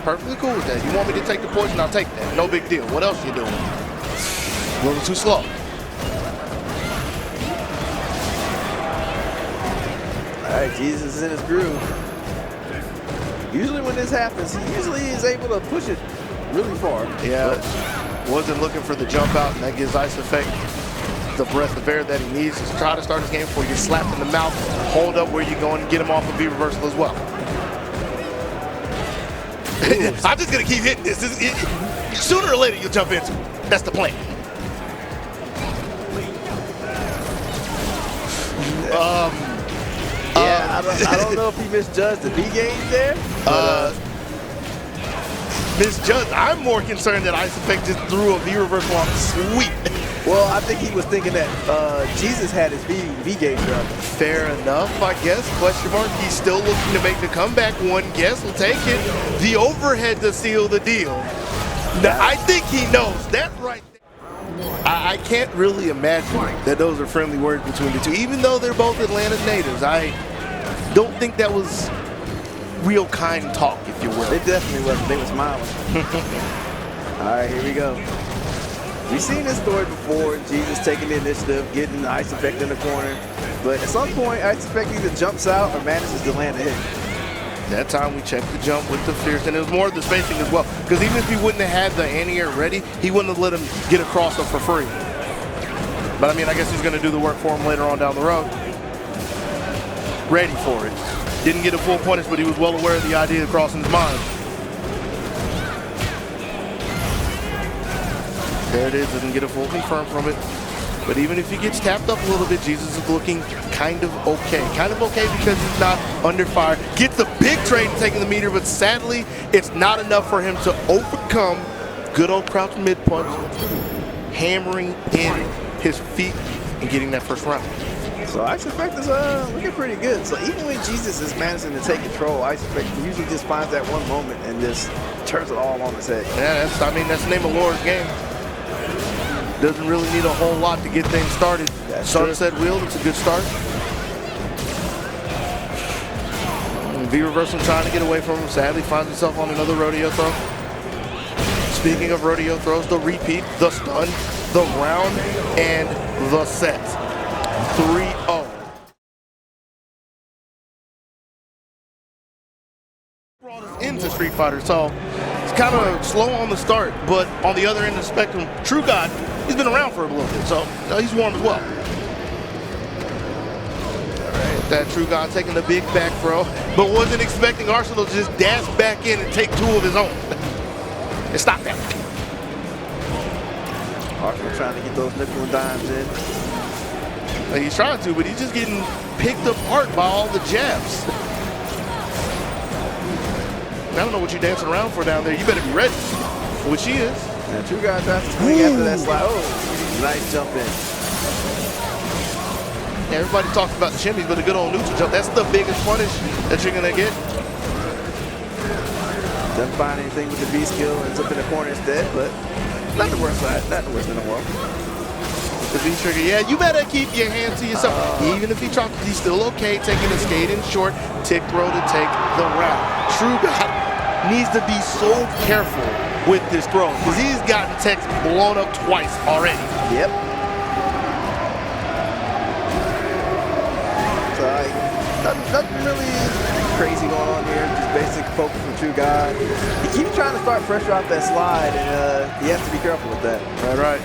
Perfectly cool with that. You want me to take the poison, I'll take that. No big deal. What else you doing? A little too slow. All right, Jesus is in his groove. Usually when this happens, he usually is able to push it really far. Yeah, wasn't looking for the jump out, and that gives Ice Effect the breath of air that he needs to try to start his game before you get slapped in the mouth, hold up where you're going, and get him off of V reversal as well. I'm just going to keep hitting this. Sooner or later, you'll jump into it. That's the plan. Yeah, I don't know if he misjudged the B game there. Misjudged. I'm more concerned that Ice Effect just threw a V reversal on sweep. Well, I think he was thinking that Jesus had his V gauge up. Fair enough, I guess. Question mark. He's still looking to make the comeback. One guess will take it. The overhead to seal the deal. Now, I think he knows. That's right. I can't really imagine that those are friendly words between the two. Even though they're both Atlanta natives, I don't think that was real kind talk, if you will. It definitely wasn't. They were smiling. All right, here we go. We've seen this story before. Jesus taking the initiative, getting the Ice Effect in the corner. But at some point, Ice Effect either jumps out or manages to land a hit. That time we checked the jump with the fierce, and it was more of the spacing as well. Because even if he wouldn't have had the anti-air ready, he wouldn't have let him get across him for free. But I mean, I guess he's going to do the work for him later on down the road. Ready for it. Didn't get a full punish, but he was well aware of the idea crossing his mind. There it is, doesn't get a full confirm from it. But even if he gets tapped up a little bit, Jesus is looking kind of okay. Kind of okay because he's not under fire. Gets a big trade taking the meter, but sadly, it's not enough for him to overcome good old crouch mid punch, hammering in his feet and getting that first round. So Ice Effect is looking pretty good. So even when Jesus is managing to take control, Ice Effect usually just finds that one moment and just turns it all on his head. Yeah, that's the name of Laura's game. Doesn't really need a whole lot to get things started. Sunset Wheel, it's a good start. V reversal trying to get away from him. Sadly finds himself on another rodeo throw. Speaking of rodeo throws, the repeat, the stun, the round, and the set. 3-0. Brought us into Street Fighter, so it's kind of slow on the start, but on the other end of the spectrum, TrueGod, he's been around for a little bit, so he's warm as well. All right, that TrueGod taking the big back throw, but wasn't expecting Arsenal to just dash back in and take two of his own. And stop that. Arsenal trying to get those nickel and dimes in. He's trying to, but he's just getting picked apart by all the jabs. I don't know what you're dancing around for down there. You better be ready, which he is. And TrueGod tries to swing after that slide. Oh, nice jump in. Yeah, everybody talks about the shimmies, but a good old neutral jump, that's the biggest punish that you're going to get. Doesn't find anything with the B skill, ends up in the corner instead, but not the worst side, not the worst in the world. The V trigger, yeah, you better keep your hands to yourself. Even if he drops, he's still okay taking a skate in short, tick throw to take the round. TrueGod needs to be so careful with this throw because he's gotten Tex blown up twice already. Yep. So Nothing really crazy going on here. Just basic focus from TrueGod. He keeps trying to start pressure off that slide, and he has to be careful with that. Right.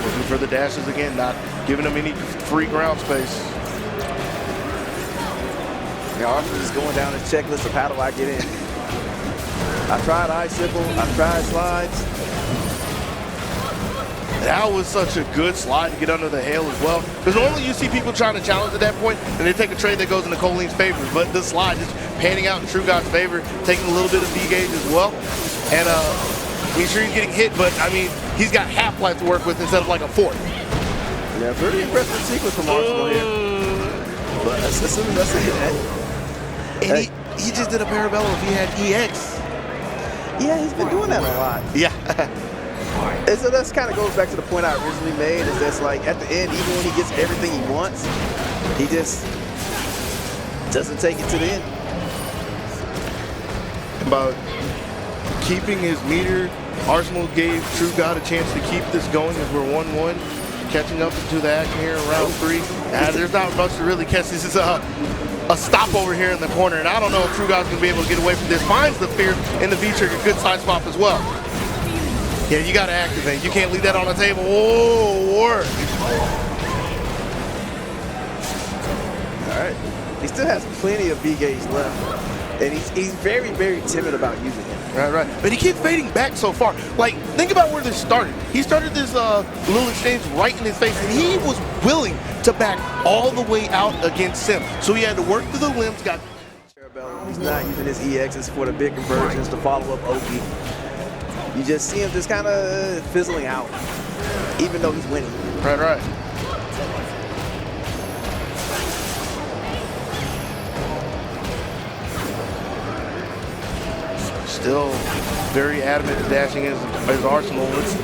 Looking for the dashes again, not giving him any free ground space. Yeah, Arsenal just going down his checklist of how do I get in. I tried icicle, I tried slides. That was such a good slide to get under the hail as well. Because normally you see people trying to challenge at that point, and they take a trade that goes into Kolin's favor. But this slide just panning out in TrueGod's favor, taking a little bit of V-gauge as well. And he's sure he's getting hit, but I mean, he's got half life to work with instead of like a fourth. Yeah, pretty impressive sequence from Arsenal here. But as soon as I see that. And he just did a parabellum if he had EX. Yeah, he's been doing that a lot. Yeah. And so that kind of goes back to the point I originally made, is that's like at the end, even when he gets everything he wants, he just doesn't take it to the end. About keeping his meter, Arsenal gave TrueGod a chance to keep this going as we're 1-1, catching up to the action here in round 3. There's not much to really catch. This is a stop over here in the corner, and I don't know if TrueGod's going to be able to get away from this. Finds the fear in the V-trigger, good side swap as well. Yeah, you got to activate. You can't leave that on the table. Oh, work. All right. He still has plenty of V-gauge left, and he's very, very timid about using it. Right. But he keeps fading back so far. Like, think about where this started. He started this little exchange right in his face, and he was willing to back all the way out against Sim. So he had to work through the limbs, got... He's not using his EXs for the big conversions to follow up Oki. You just see him just kind of fizzling out, even though he's winning. Right. Still very adamant to dashing his Arsenal. It's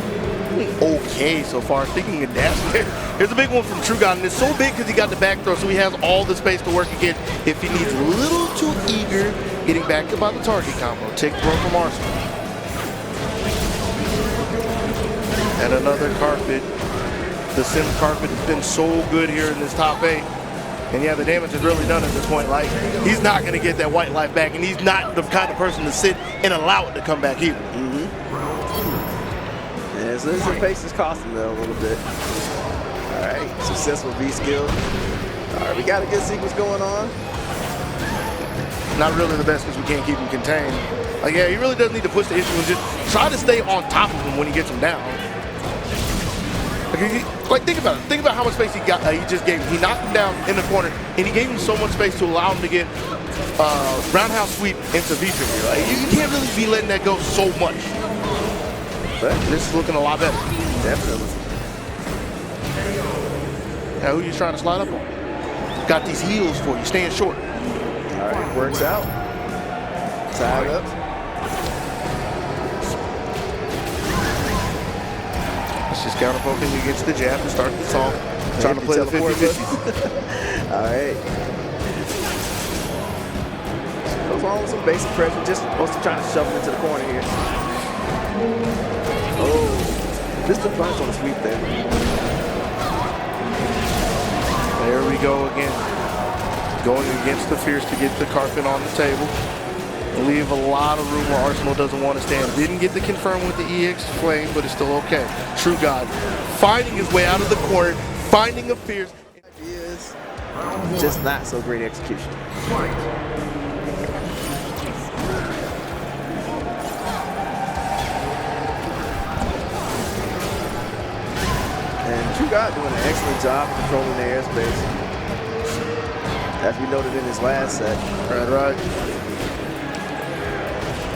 okay so far. Speaking of dashing, here's a big one from TrueGod, and it's so big because he got the back throw, so he has all the space to work again if he needs a little too eager getting back to about the target combo. Tick throw from Arsenal. And another carpet. The Sim carpet has been so good here in this top 8. And yeah, the damage is really done at this point. Like, he's not going to get that white life back, and he's not the kind of person to sit and allow it to come back either. Yeah, so this pace is costing them a little bit. All right, successful V skill. All right, we got a good sequence going on. Not really the best because we can't keep him contained. Like, yeah, he really does need to push the issue and just try to stay on top of him when he gets him down. Like, think about it. Think about how much space he just gave him. He knocked him down in the corner, and he gave him so much space to allow him to get roundhouse sweep into V-trigger. Like, you can't really be letting that go so much. But this is looking a lot better. Definitely. Now, who you trying to slide up on? Got these heels for you, staying short. All right, works out. Tied up. Just counter-poking against the jab to start this off. Trying to play the 50-50. All right. Goes on with some basic pressure, just mostly trying to shove him into the corner here. Oh, just a punch on the sweep there. There we go again. Going against the Fierce to get the carpet on the table. Leave a lot of room where Arsenal doesn't want to stand. Didn't get the confirm with the EX flame, but it's still okay. TrueGod finding his way out of the corner, finding a Fierce. He is just not so great execution. And TrueGod doing an excellent job controlling the airspace, as we noted in his last set. Right.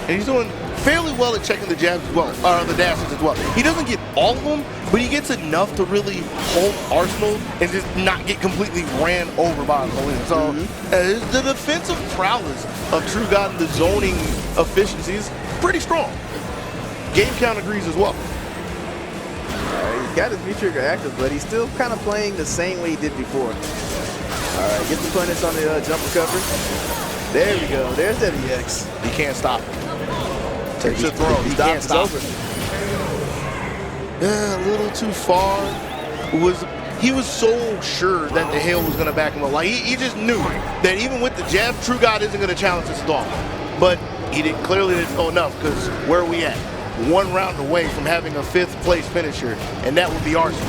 And he's doing fairly well at checking the jabs as well, or the dashes as well. He doesn't get all of them, but he gets enough to really hold Arsenal and just not get completely ran over by Kolin. So the defensive prowess of TrueGod and the zoning efficiency is pretty strong. Game count agrees as well. He's got his V-trigger active, but he's still kind of playing the same way he did before. All right, get the punish on the jump recovery. There we go. There's that EX. He can't stop it. Takes a throw. He can't stop it. Yeah, a little too far. Was he was so sure that the hail was going to back him up. Like, he just knew that even with the jab, TrueGod isn't going to challenge this at all. But he clearly didn't go enough, because where are we at? 1 round away from having a 5th place finisher, and that would be Arsenal.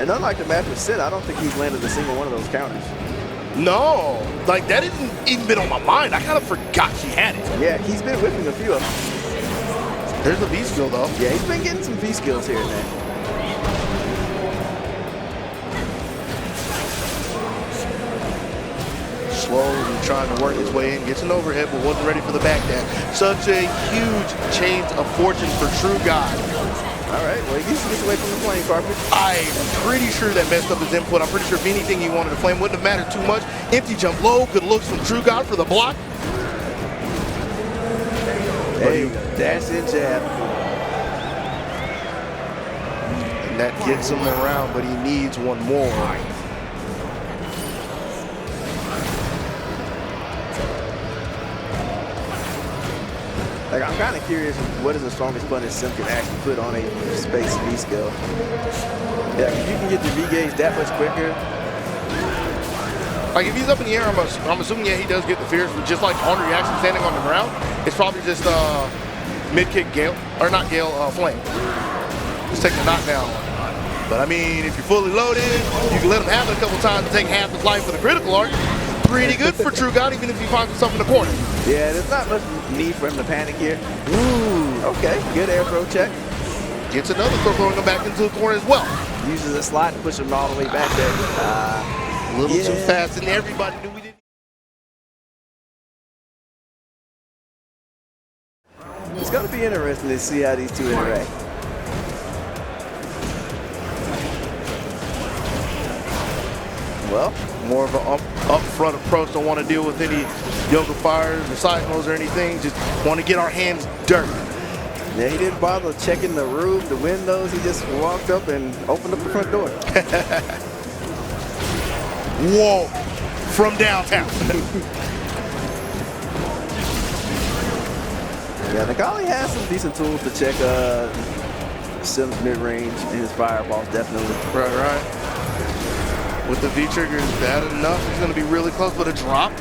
And unlike the match with Sid, I don't think he's landed a single one of those counters. No, like that hasn't even been on my mind. I kind of forgot she had it. Yeah, he's been whipping a few of them. There's the V skill though. Yeah, he's been getting some V skills here and there. Slowly trying to work his way in, gets an overhead, but wasn't ready for the back dash. Such a huge change of fortune for TrueGod. All right, well, he needs to get away from the playing carpet. I'm pretty sure that messed up his input. I'm pretty sure if anything he wanted to flame wouldn't have mattered too much. Empty jump low, good looks from TrueGod for the block. Hey, dash in jab. And that gets him around, but he needs one more. Like, I'm kind of curious, what is the strongest punish Sim can actually put on a space V skill? Yeah, if you can get the V gauge that much quicker. Like, if he's up in the air, I'm assuming, yeah, he does get the fierce, but just like on reaction standing on the ground, it's probably just mid-kick Gale, or not Gale, Flame. Just take the knockdown. But I mean, if you're fully loaded, you can let him have it a couple times and take half his life with a critical arc. Pretty good for TrueGod, even if he finds himself in the corner. Yeah, there's not much need for him to panic here. Ooh, okay, good air throw check. Gets another throw, throwing him back into the corner as well. Uses a slide to push him all the way back there. A little too fast, and everybody knew we didn't. It's going to be interesting to see how these two interact. Well, more of an upfront approach. Don't want to deal with any yoga fires or cycles or anything. Just want to get our hands dirty. Yeah, he didn't bother checking the roof, the windows. He just walked up and opened up the front door. Whoa, from downtown. Yeah, Necalli has some decent tools to check Sim's mid-range and his fireballs, definitely. Right. With the V-trigger, is that enough? He's going to be really close, but a drop,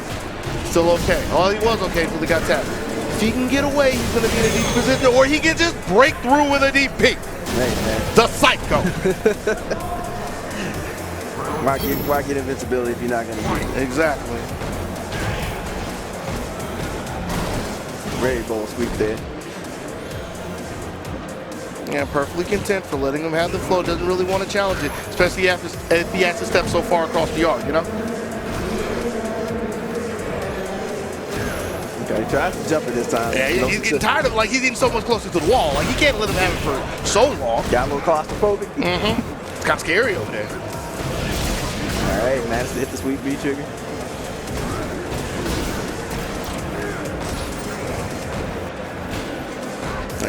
still okay. Oh, he was okay until he got tapped. If he can get away, he's going to be in a deep position, or he can just break through with a deep peak. Hey, man. The psycho. Why get invincibility if you're not going to get it? Exactly. Very bold sweep there. Yeah, perfectly content for letting him have the flow. Doesn't really want to challenge it, especially if he has to step so far across the yard, you know? Okay, he tries to jump it this time. Yeah, he's getting tired of it. Like, he's getting so much closer to the wall. Like, he can't let him have it for so long. Got a little claustrophobic. It's kind of scary over there. All right, managed to hit the sweep V trigger.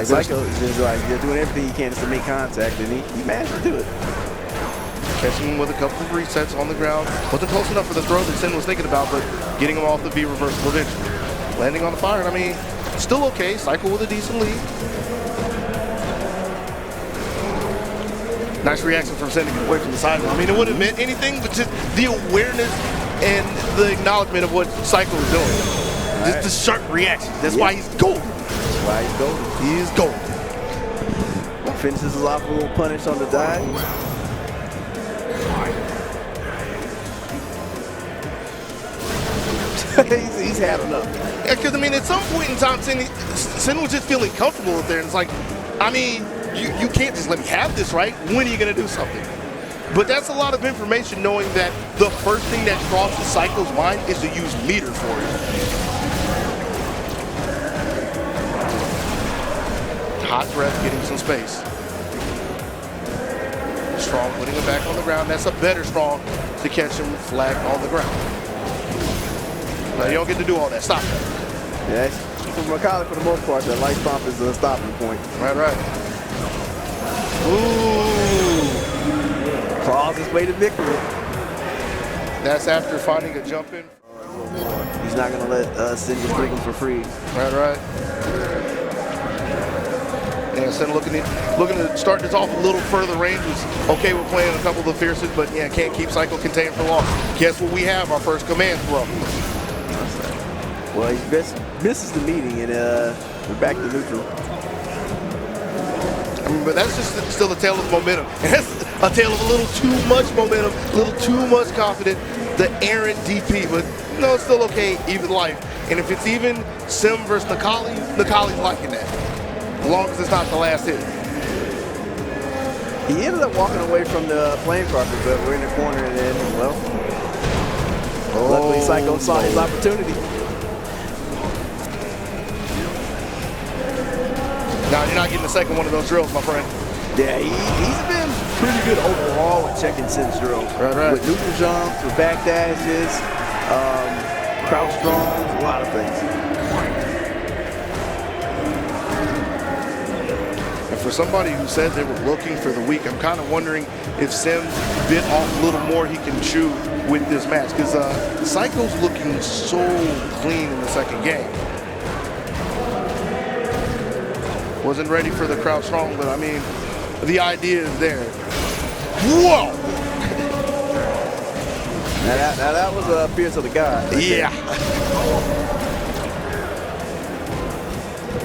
Psycho is just like, they're doing everything he can just to make contact, and he managed to do it. Catching him with a couple of resets on the ground. Wasn't close enough for the throw that Sin was thinking about, but getting him off the V reversible eventually. Landing on the fire, I mean, still okay. Cycle with a decent lead. Nice reaction from sending it away from the sideline. I mean, it wouldn't have meant anything, but just the awareness and the acknowledgement of what Cycle is doing. Just the sharp reaction. That's why he's golden. That's why he's golden. He is golden. Finishes it off with a little punish on the dive. he's had enough. Yeah, because, I mean, at some point in time, Sin was just feeling comfortable up there. And it's like, I mean, you can't just let me have this, right? When are you going to do something? But that's a lot of information, knowing that the first thing that crosses Cycle's mind is to use meter for it. Hot breath, getting some space. Strong putting him back on the ground. That's a better Strong to catch him flat on the ground. Now, you don't get to do all that. Stop that. Yeah, for Necalli, for the most part, the light stomp is a stopping point. Right. Ooh. Claws his way to victory. That's after finding a jump in. He's not going to let Sin just take him for free. Right. Yeah, Yeah, Sen looking to start this off a little further range. Was okay with playing a couple of the fierces, but yeah, can't keep Psycho contained for long. Guess what we have? Our first command throw. Well, he misses the meeting, and we're back to neutral. But that's just still a tale of momentum. And that's a tale of a little too much momentum, a little too much confidence. The errant DP, but no, it's still okay, even life. And if it's even Sim versus Necalli, Necalli's liking that. As long as it's not the last hit. He ended up walking away from the flame carpet, but we're in the corner, and then, well, luckily Psycho saw his opportunity. Now, you're not getting the second one of those drills, my friend. Yeah, he's been pretty good overall with checking Sin's drills. Right. With neutral jumps, with back dashes, crouch strongs, a lot of things. And for somebody who said they were looking for the weak, I'm kind of wondering if Sim bit off a little more he can chew with this match. Because Psycho's looking so clean in the second game. Wasn't ready for the crouch strong, but I mean, the idea is there. Whoa! Now that was a fierce of the god. Right yeah.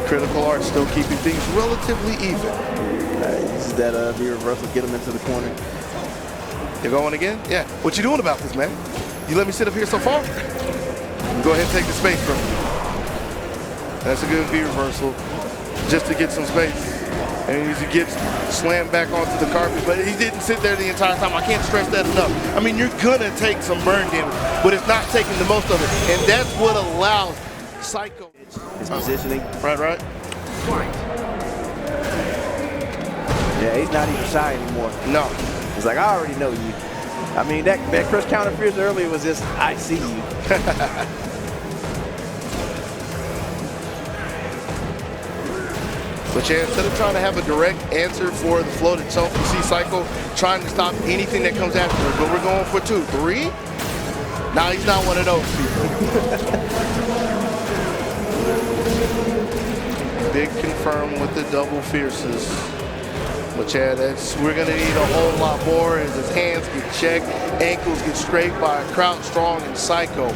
Critical art still keeping things relatively even. Uses that V reversal, get him into the corner. You're going again? Yeah. What you doing about this, man? You let me sit up here so far? Go ahead and take the space from me. That's a good V reversal. Just to get some space. And he gets slammed back onto the carpet, but he didn't sit there the entire time. I can't stress that enough. I mean, you're gonna take some burn damage, but it's not taking the most of it. And that's what allows Psycho. His positioning. Right. Yeah, he's not even shy anymore. No. He's like, I already know you. I mean, that crush counter fierce earlier was just, I see you. But yeah, instead of trying to have a direct answer for the float itself, you see Psycho trying to stop anything that comes after it. But we're going for 2, 3. Now he's not one of those people. Big confirm with the double fierces. But yeah, we're gonna need a whole lot more as his hands get checked, ankles get scraped by a crouch strong and Psycho.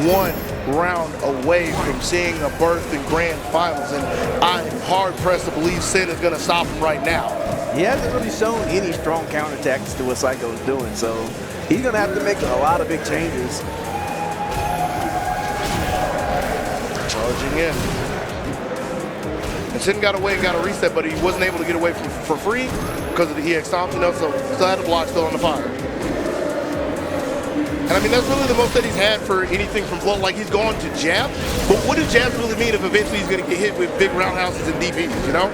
1 round away from seeing a berth in grand finals, and I'm hard pressed to believe Sin is gonna stop him right now. He hasn't really shown any strong counterattacks to what Psycho is doing, so he's gonna have to make a lot of big changes. Charging in. And Sin got away and got a reset, but he wasn't able to get away for free because of the EX stomp, so still had the block still on the fire. And I mean, that's really the most that he's had for anything from float. Like, he's gone to jab, but what does jabs really mean if eventually he's going to get hit with big roundhouses and DPs, you know?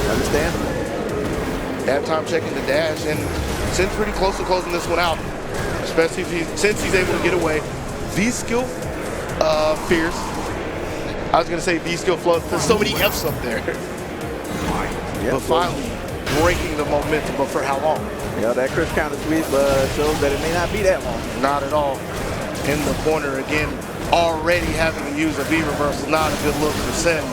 Understand? That time checking the dash, and Sin's pretty close to closing this one out, especially since he's able to get away. V-skill, fierce. I was going to say V-skill float. There's so many F's up there. But finally, breaking the momentum, but for how long? Yeah, that crush counter sweep shows that it may not be that long. Not at all. In the corner again, already having to use a V reversal. Not a good look for Sin.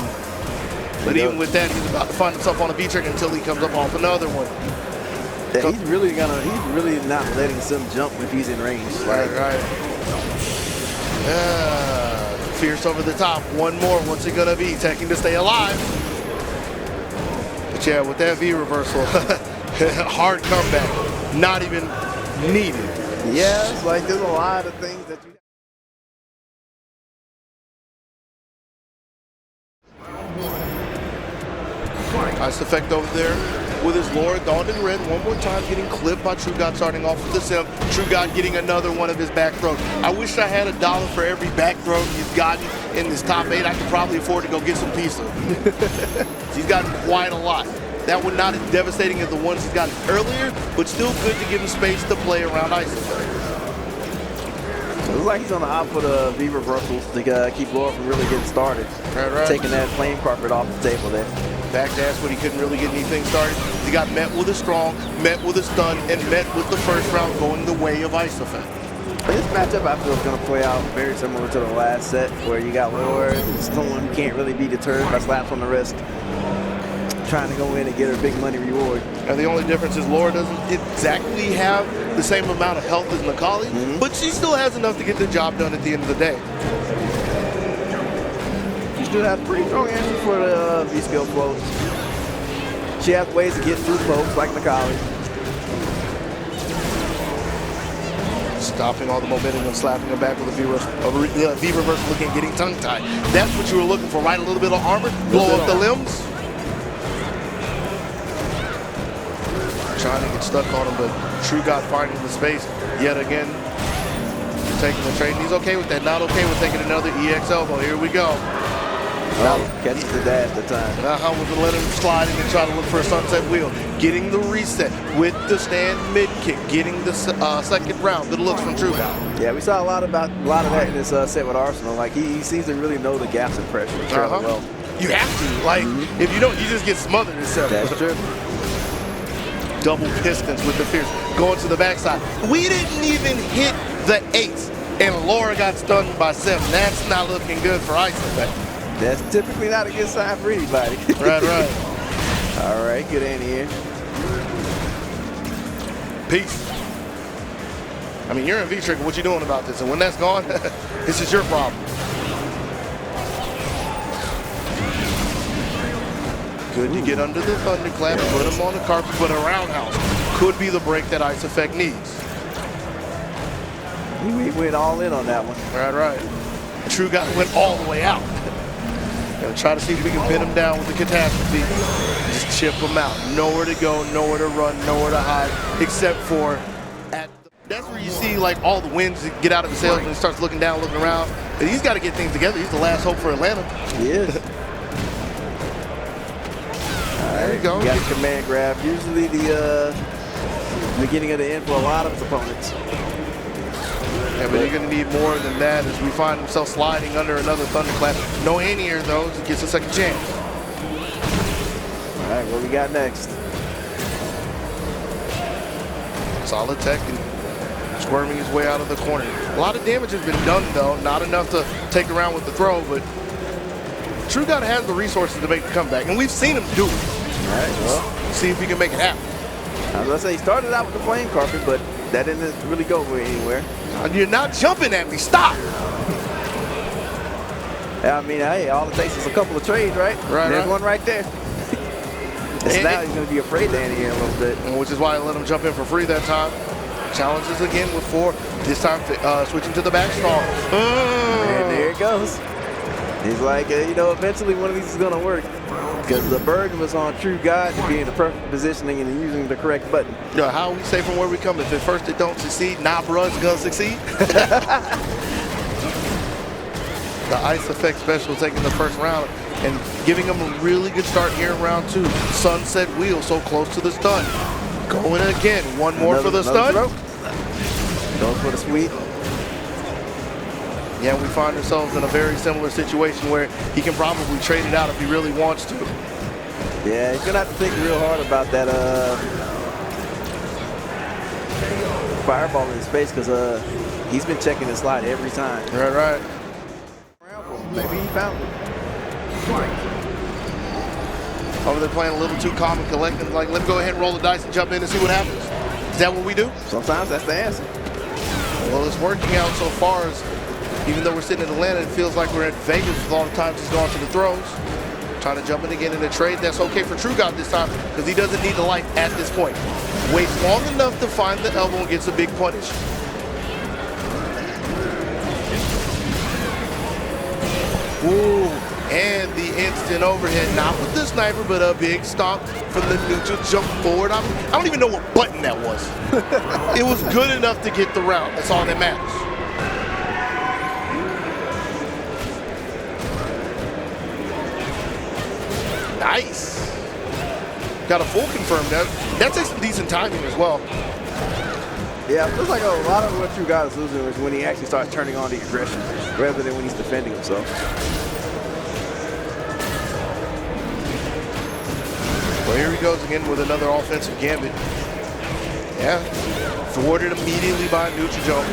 But even with that, he's about to find himself on a V trick until he comes up off another one. Yeah, he's really not letting Sim jump if he's in range. Right. Fierce over the top. 1 more. What's it gonna be? Teching to stay alive. But yeah, with that V reversal. Hard comeback, not even needed. Yeah, it's like there's a lot of things that you. Nice effect over there with his lower dawned in red. 1 more time getting clipped by TrueGod, starting off with the Sim. TrueGod getting another one of his back throws. I wish I had $1 for every back throw he's gotten in this top 8. I could probably afford to go get some pizza. He's gotten quite a lot. That one not as devastating as the ones he's gotten earlier, but still good to give him space to play around ice. It looks like he's on the opt for the V reversals to keep Laura from really getting started. Right. Taking that flame carpet off the table there. Back dash when he couldn't really get anything started. He got met with a strong, met with a stun, and met with the first round going the way of Ice Effect. This matchup, I feel, is going to play out very similar to the last set, where you got Laura, someone who can't really be deterred by slaps on the wrist. trying to go in and get her big money reward. And the only difference is Laura doesn't exactly have the same amount of health as Necalli, but she still has enough to get the job done at the end of the day. She still has pretty strong answers for the V-skill floats. She has ways to get through folks like Necalli. Stopping all the momentum and slapping her back with a V reversal, looking at getting tongue-tied. That's what you were looking for, right? A little bit of armor, blow up the limbs. Trying to get stuck on him, but TrueGod finding the space yet again. Taking the trade, and he's okay with that. Not okay with taking another EX elbow. Here we go. Catches the dash at the time. Now we're gonna let him slide in and try to look for a sunset wheel. Getting the reset with the stand mid kick. Getting the second round. Good looks from TrueGod. Yeah, we saw a lot of that in this set with Arsenal. Like he seems to really know the gaps in pressure fairly well. You have to. Like if you don't, you just get smothered in seven. That's true. Double pistons with the fierce. Going to the backside. We didn't even hit the 8, and Laura got stunned by 7. That's not looking good for SFV. That's typically not a good sign for anybody. Right. All right, good in here. Peace. I mean, you're in V-trigger. What you doing about this? And when that's gone, this is your problem. Good to get under the thunderclap, put him on the carpet, but a roundhouse could be the break that SFV needs. We went all in on that one. Right. TrueGod went all the way out. Gonna try to see if we can pin him down with the catastrophe. Just chip him out. Nowhere to go, nowhere to run, nowhere to hide, except for that's where you see like all the wins get out of his sails and he starts looking down, looking around. But he's got to get things together. He's the last hope for Atlanta. He is. There you go. You got a command grab. Usually the beginning of the end for a lot of his opponents. Yeah, but you're going to need more than that as we find himself sliding under another thunderclap. No anti-air though, he gets a second chance. All right, what we got next? Solid tech and squirming his way out of the corner. A lot of damage has been done though, not enough to take around with the throw, but TrueGod has the resources to make the comeback, and we've seen him do it. All right, well, see if he can make it happen. I was going to say, he started out with the flame carpet, but that didn't really go anywhere. You're not jumping at me. Stop. I mean, hey, all it takes is a couple of trades, right? There's one right there. And now he's going to be afraid to end here a little bit. Which is why I let him jump in for free that time. Challenges again with 4. This time switching to the back stall. And there it goes. He's like, you know, eventually one of these is going to work. Because the burden was on TrueGod to be in the perfect positioning and using the correct button. Yo, how we say from where we come, if at first it don't succeed, nah, bro, it's gonna succeed. The SFV special taking the first round and giving him a really good start here in round 2. Sunset wheel so close to the stun. Going again, one more for the stun. Goes for the sweep. Yeah, we find ourselves in a very similar situation where he can probably trade it out if he really wants to. Yeah, he's gonna have to think real hard about that fireball in his face because he's been checking the slide every time. Right. Maybe he found it. Over there playing a little too calm and collected. Like, let me go ahead and roll the dice and jump in and see what happens. Is that what we do? Sometimes that's the answer. Well, it's working out so far as even though we're sitting in Atlanta, it feels like we're in Vegas with all the times he's gone to the throws. Trying to jump in again in a trade. That's okay for TrueGod this time because he doesn't need the life at this point. Waits long enough to find the elbow and gets a big punish. Ooh, and the instant overhead, not with the sniper, but a big stomp from the neutral jump forward. I don't even know what button that was. It was good enough to get the round. That's all that matters. Nice. Got a full confirm. That takes some decent timing as well. Yeah, it feels like a lot of what TrueGod is losing is when he actually starts turning on the aggression rather than when he's defending himself. Well, here he goes again with another offensive gambit. Yeah, thwarted immediately by a neutral jump.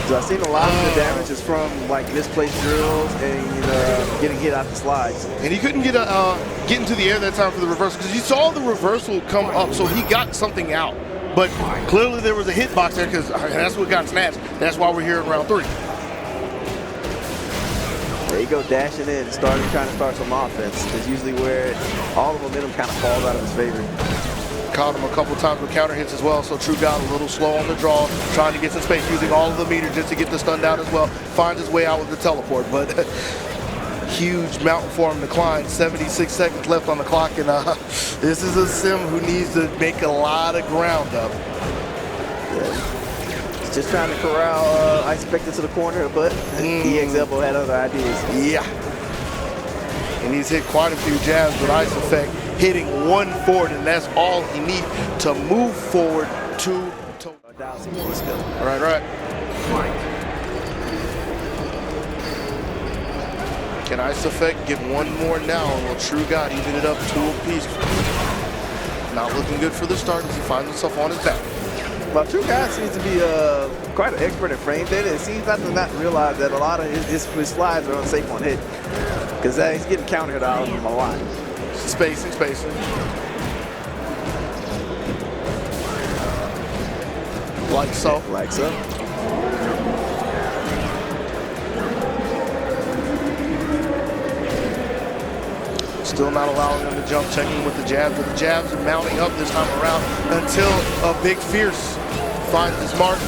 So I've seen a lot of the damage is from like misplaced drills and getting hit out the slides. And he couldn't get into the air that time for the reversal because you saw the reversal come up, so he got something out. But clearly there was a hitbox there because that's what got snatched. That's why we're here in round 3. There you go, dashing in, trying to start some offense. Is usually where all the momentum kind of falls out of his favor. Caught him a couple times with counter hits as well, so TrueGod a little slow on the draw, trying to get some space, using all of the meter just to get the stun down as well. Finds his way out with the teleport, but huge mountain for him to climb. 76 seconds left on the clock, and this is a sim who needs to make a lot of ground up. He's just trying to corral IceFV into the corner, but EXL had other ideas. Yeah. And he's hit quite a few jabs with IceFV, hitting one forward, and that's all he needs to move forward to Dhalsim. Right. Can IceFV get one more now? Well, TrueGod even it up 2 apiece. Not looking good for the start as he finds himself on his back. Well, TrueGod seems to be quite an expert at frame data. It seems like to not realize that a lot of his slides are unsafe on hit. Because he's getting countered out of him a lot. Spacing. Like so. Like so. Still not allowing them to jump, checking with the jabs, but the jabs are mounting up this time around until a big Fierce finds his mark.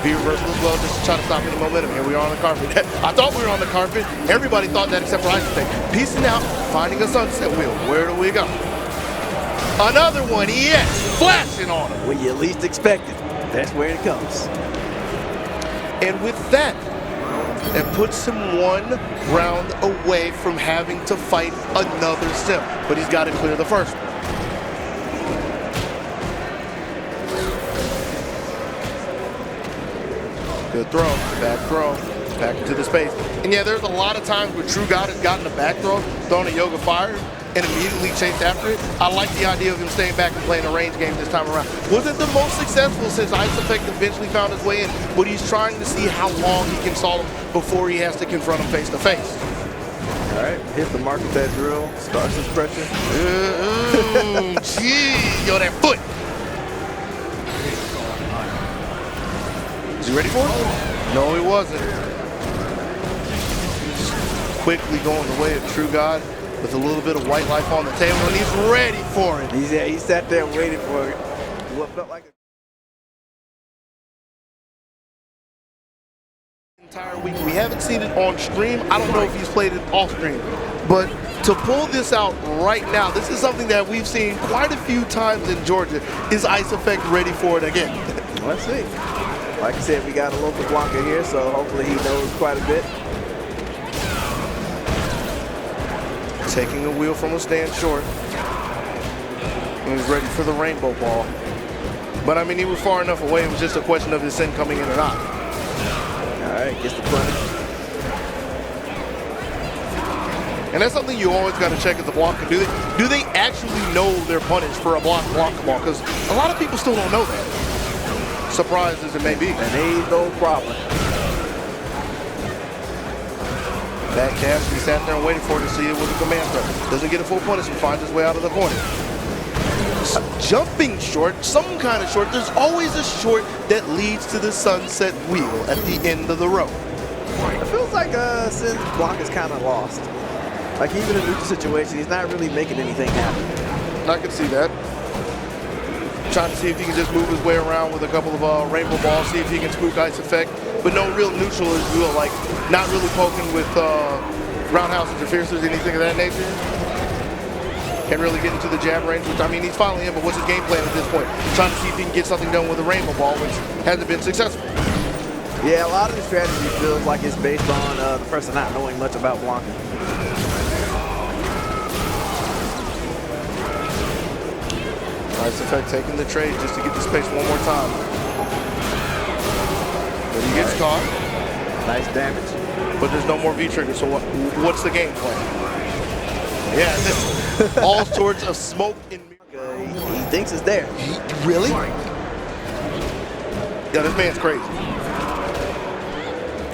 V-reversal as well, just to try to stop any momentum. Here we are on the carpet. I thought we were on the carpet. Everybody thought that except for IceFV. Piecing out, finding a sunset wheel. Where do we go? Another one, yes, flashing on him. When you least expect it, that's where it comes. And with that, it puts him 1 round away from having to fight another sim. But he's got to clear the first one. Good throw, back into the space. And yeah, there's a lot of times where TrueGod has gotten a back throw, thrown a Yoga Fire, and immediately chased after it. I like the idea of him staying back and playing a range game this time around. Wasn't the most successful since IceFV eventually found his way in, but he's trying to see how long he can stall him before he has to confront him face to face. All right, hit the mark with that drill, starts his pressure. Gee, yo, that foot. Is he ready for it? No, he wasn't. Just quickly going the way of TrueGod with a little bit of white life on the table, and he's ready for it. He sat there waiting for it. What felt like entire week. We haven't seen it on stream. I don't know if he's played it off stream, but to pull this out right now, this is something that we've seen quite a few times in Georgia. Is IceFV ready for it again? Let's see. Like I said, we got a local Blanka here, so hopefully he knows quite a bit. Taking a wheel from a stand short. He's ready for the rainbow ball. But I mean, he was far enough away. It was just a question of his sin coming in or not. All right, gets the punish. And that's something you always got to check as a blocker. Do they actually know their punish for a Blanka ball? Because a lot of people still don't know that. Surprised as it may be. And ain't no problem. Back cash, he sat there and waited for it to see it with a command throw. Doesn't get a full punish and finds his way out of the corner. Jumping short, some kind of short. There's always a short that leads to the sunset wheel at the end of the row. It feels like since Blanka's kind of lost. Like even in a neutral situation, he's not really making anything happen. I can see that. Trying to see if he can just move his way around with a couple of rainbow balls, see if he can spook IceFV, but no real neutral as well, like not really poking with roundhouse interferences, anything of that nature. Can't really get into the jab range, which I mean, he's finally in, but what's his game plan at this point? Trying to see if he can get something done with a rainbow ball, which hasn't been successful. Yeah, a lot of the strategy feels like it's based on the person not knowing much about Blanka. IceFV taking the trade just to get the space one more time. But he gets caught. Nice damage. But there's no more V-trigger, so what's the game plan? Yeah, this all sorts of smoke in he thinks it's there. Really? Yeah, this man's crazy.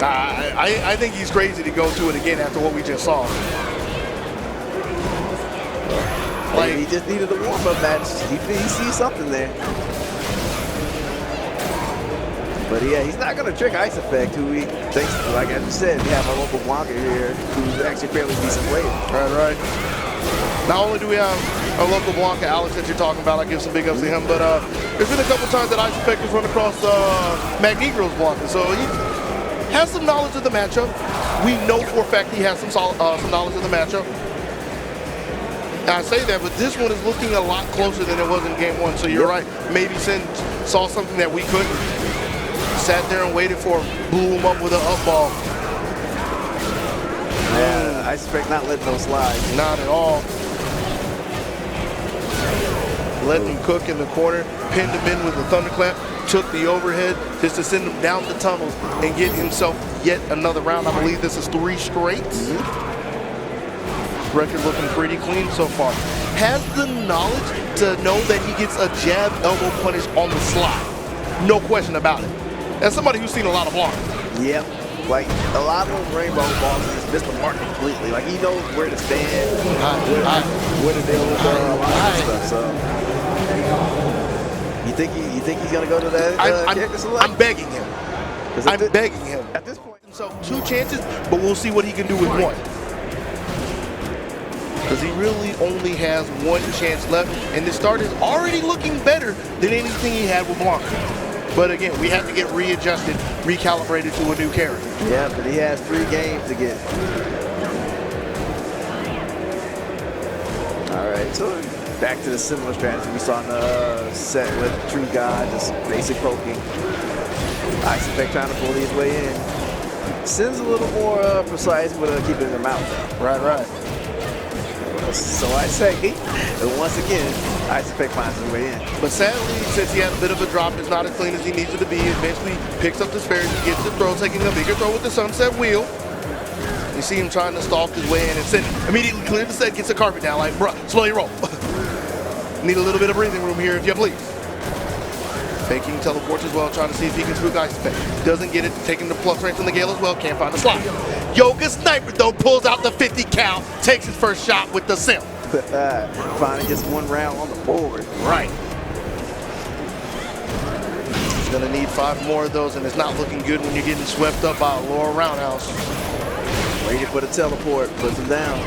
I think he's crazy to go to it again after what we just saw. Like, he just needed a warm-up match. He sees something there. But yeah, he's not going to trick Ice Effect, who he thinks, like as you said, we have our local Blanka here, who's actually fairly decent weight. Right. Not only do we have our local Blanka, Alex, that you're talking about, I give some big ups to him, but there's been a couple times that Ice Effect has run across Magnegro's Blanka, so he has some knowledge of the matchup. We know for a fact he has some knowledge of the matchup. And I say that, but this one is looking a lot closer than it was in game one, so you're right. Maybe Cen saw something that we couldn't. Sat there and waited for him, blew him up with an up ball. Yeah, I expect not letting those slide. Not at all. Let him cook in the corner, pinned him in with a thunderclap, took the overhead just to send him down the tunnels and get himself yet another round. I believe this is 3 straight. Record looking pretty clean so far. Has the knowledge to know that he gets a jab elbow punish on the slide. No question about it. As somebody who's seen a lot of Blanka. Yep. Like, a lot of those rainbow balls just missed the mark completely. Like, he knows where to stand, where to deal with a lot of stuff. So, you think he's gonna go to that character select? I'm begging him. I'm begging him. At this point, So 2 chances, but we'll see what he can do with 1. Because he really only has 1 chance left, and the start is already looking better than anything he had with Blanka. But again, we have to get readjusted, recalibrated to a new character. Yeah, but he has 3 games to get. All right, so back to the similar strategy we saw in the set with TrueGod, just basic poking. Ice Effect trying to bully his way in. Cen's a little more precise with keeping their mouth. Right. So I say, once again, Ice Effect finds his way in. But sadly, since he had a bit of a drop, it's not as clean as he needs it to be. Eventually picks up the spare, he gets the throw, taking a bigger throw with the sunset wheel. You see him trying to stalk his way in, and Cen immediately clears the set, gets the carpet down, like, bruh, slow your roll. Need a little bit of breathing room here, if you please. Faking teleports as well, trying to see if he can spook Ice Effect. Doesn't get it, taking the plus range from the Gale as well, can't find the slot. Yoga Sniper, though, pulls out the 50 cal, takes his first shot with the sim. Finally gets 1 round on the board. Right. He's going to need 5 more of those, and it's not looking good when you're getting swept up by a lower roundhouse. Waiting for the teleport, puts him down.